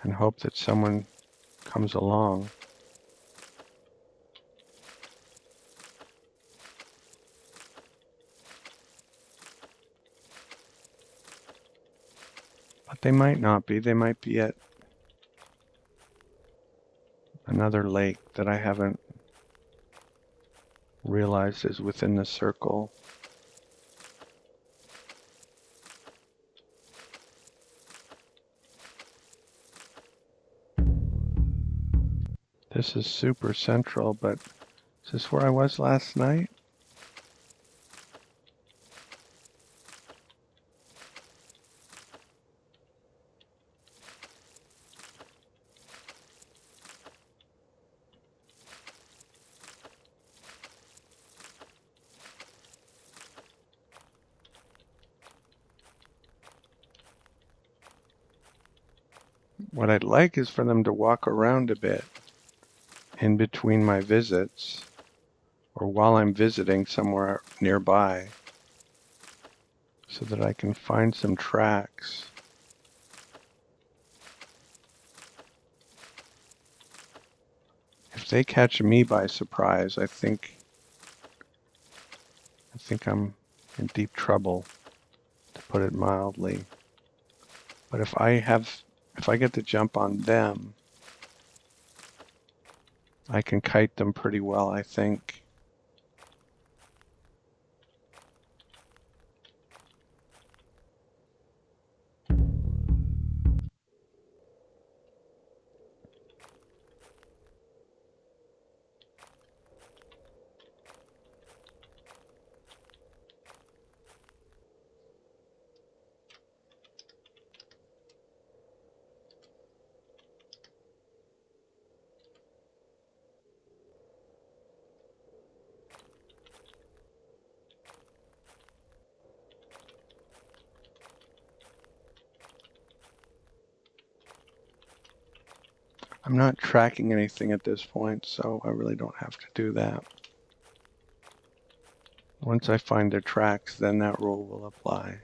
and hope that someone comes along. But they might not be. They might be at another lake that I haven't realized is within the circle. This is super central, but is this where I was last night? What I'd like is for them to walk around a bit in between my visits or while I'm visiting somewhere nearby so that I can find some tracks. If they catch me by surprise, I think I'm in deep trouble, to put it mildly. But if I get the jump on them, I can kite them pretty well, I think. I'm not tracking anything at this point, so I really don't have to do that. Once I find their tracks, then that rule will apply.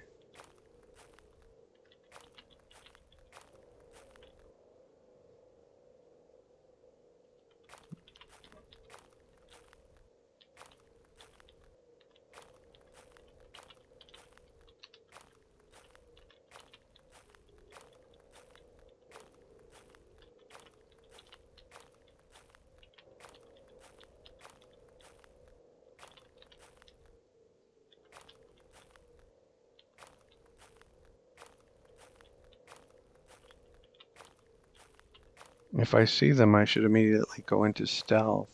If I see them, I should immediately go into stealth.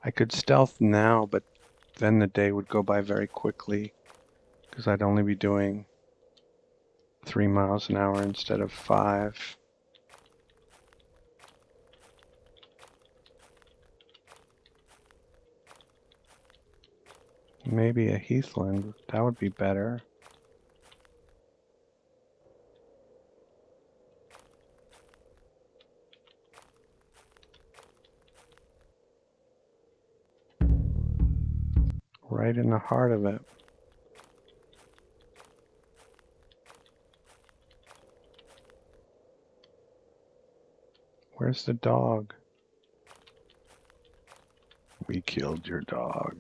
I could stealth now, but then the day would go by very quickly because I'd only be doing 3 miles an hour instead of 5. Maybe a heathland. That would be better. Right in the heart of it. Where's the dog? We killed your dog.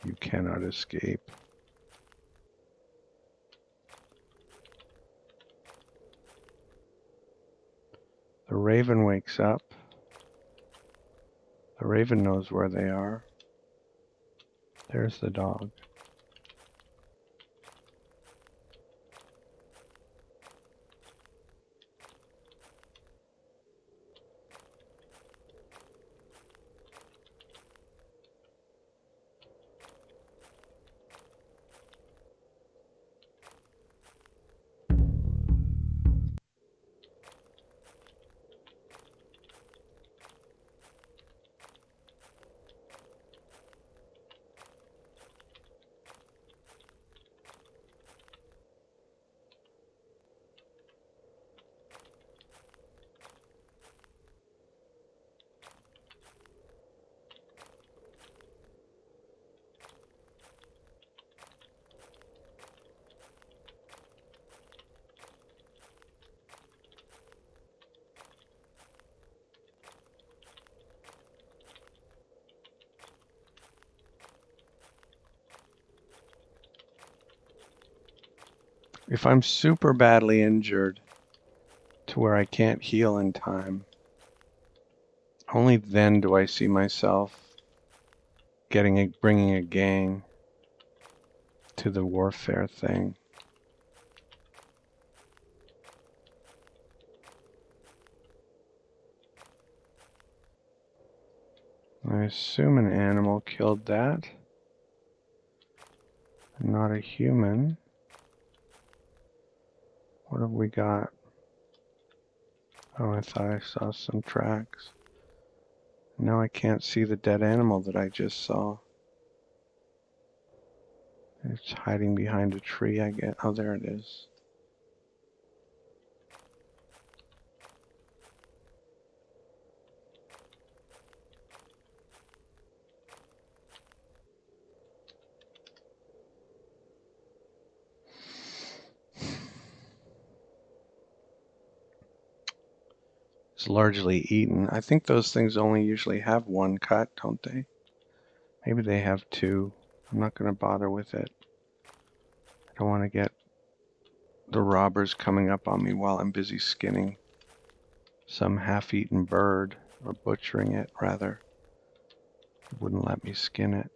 You cannot escape. The raven wakes up. The raven knows where they are. There's the dog. If I'm super badly injured to where I can't heal in time, only then do I see myself bringing a gang to the warfare thing. I assume an animal killed that, not a human. What have we got? Oh, I thought I saw some tracks. Now I can't see the dead animal that I just saw. It's hiding behind a tree, I guess. Oh, there it is. It's largely eaten. I think those things only usually have one cut, don't they? Maybe they have two. I'm not going to bother with it. I don't want to get the robbers coming up on me while I'm busy skinning some half-eaten bird, or butchering it, rather. It wouldn't let me skin it.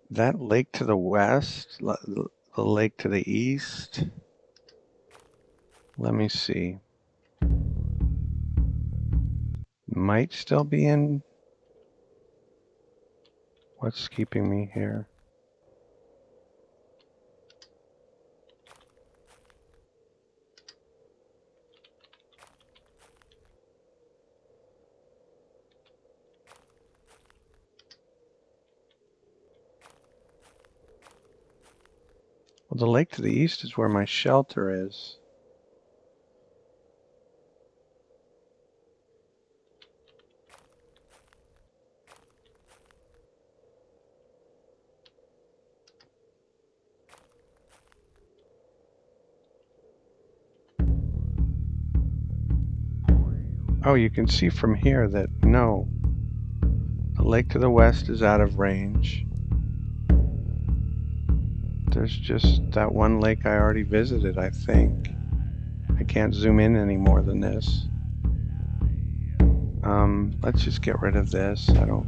That lake to the west, the lake to the east. Let me see. Might still be in. What's keeping me here? Well, the lake to the east is where my shelter is. Oh, you can see from here that no, the lake to the west is out of range. There's just that one lake I already visited, I think. I can't zoom in any more than this. Let's just get rid of this. I don't.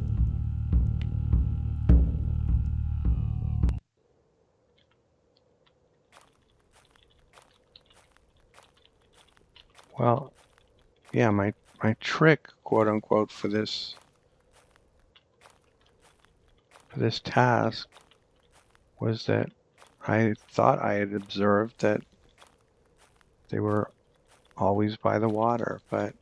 Well, yeah, my trick, quote unquote, for this task was that I thought I had observed that they were always by the water, but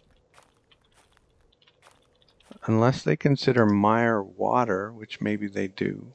unless they consider mire water, which maybe they do.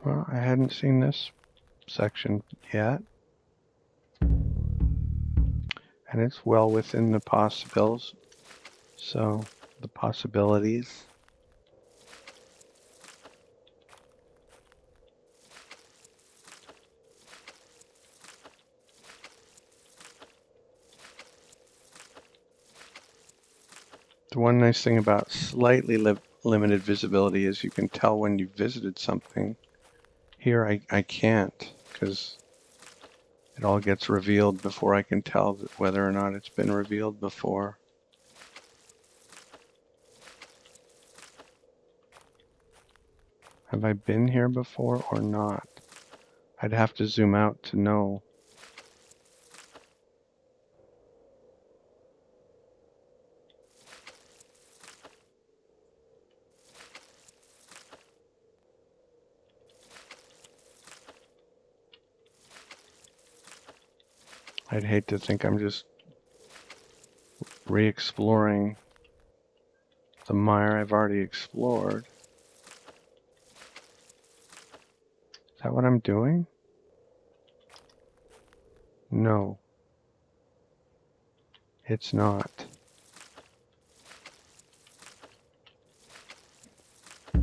Well, I hadn't seen this section yet, and it's well within the possibilities. So, the possibilities. The one nice thing about slightly limited visibility is you can tell when you visited something. Here I can't, because it all gets revealed before I can tell whether or not it's been revealed before. Have I been here before or not? I'd have to zoom out to know. I'd hate to think I'm just re-exploring the mire I've already explored. Is that what I'm doing? No, it's not.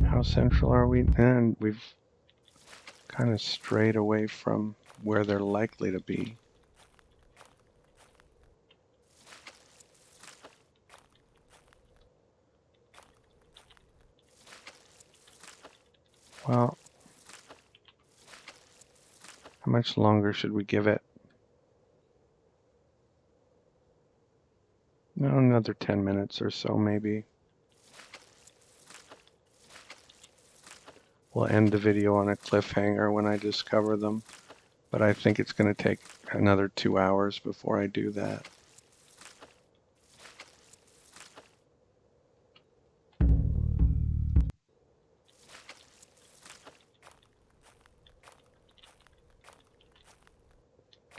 How central are we? And we've kind of strayed away from where they're likely to be. Well, how much longer should we give it? No, another 10 minutes or so maybe. We'll end the video on a cliffhanger when I discover them, but I think it's going to take another 2 hours before I do that.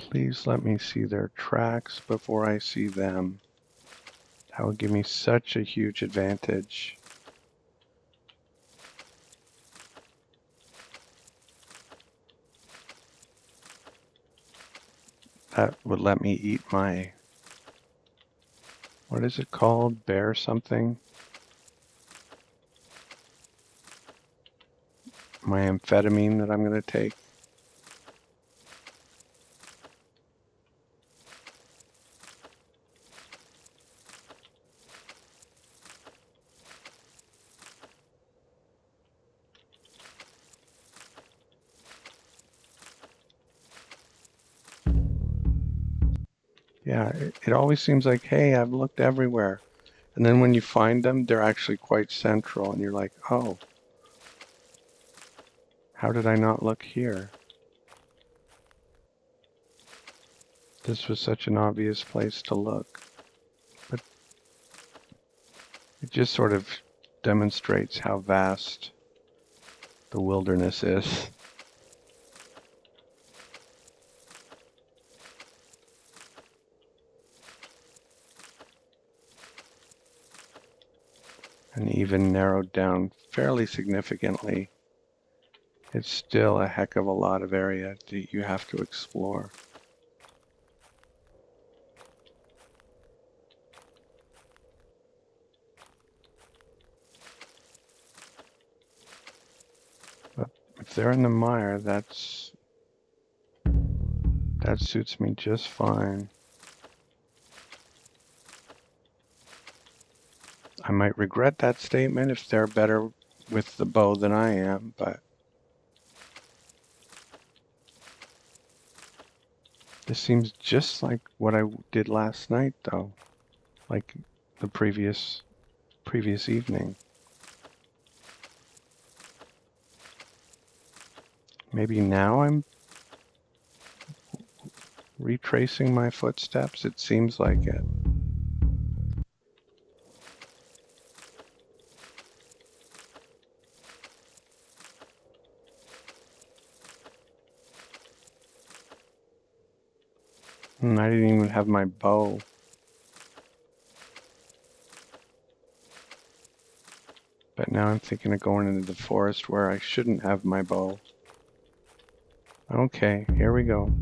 Please let me see their tracks before I see them. That would give me such a huge advantage. That would let me eat my, what is it called? Bear something? My amphetamine that I'm going to take. Yeah, it always seems like, hey, I've looked everywhere. And then when you find them, they're actually quite central. And you're like, oh, how did I not look here? This was such an obvious place to look. But it just sort of demonstrates how vast the wilderness is. And even narrowed down fairly significantly it's still a heck of a lot of area that you have to explore. But if they're in the mire, that suits me just fine. I might regret that statement if they're better with the bow than I am, but this seems just like what I did last night, though, like the previous evening. Maybe now I'm retracing my footsteps. It seems like it. I didn't even have my bow. But now I'm thinking of going into the forest where I shouldn't have my bow. Okay, here we go.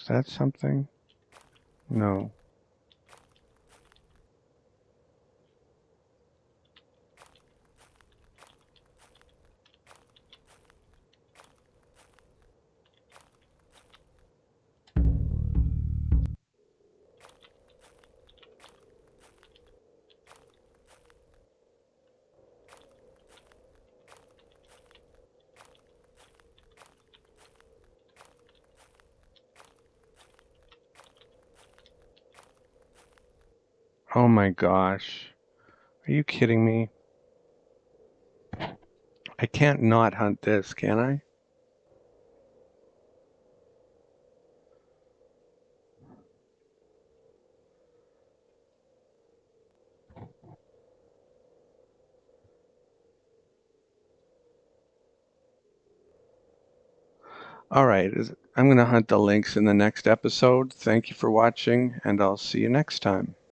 Is that something? No. Oh my gosh. Are you kidding me? I can't not hunt this, can I? All right, I'm going to hunt the lynx in the next episode. Thank you for watching, and I'll see you next time.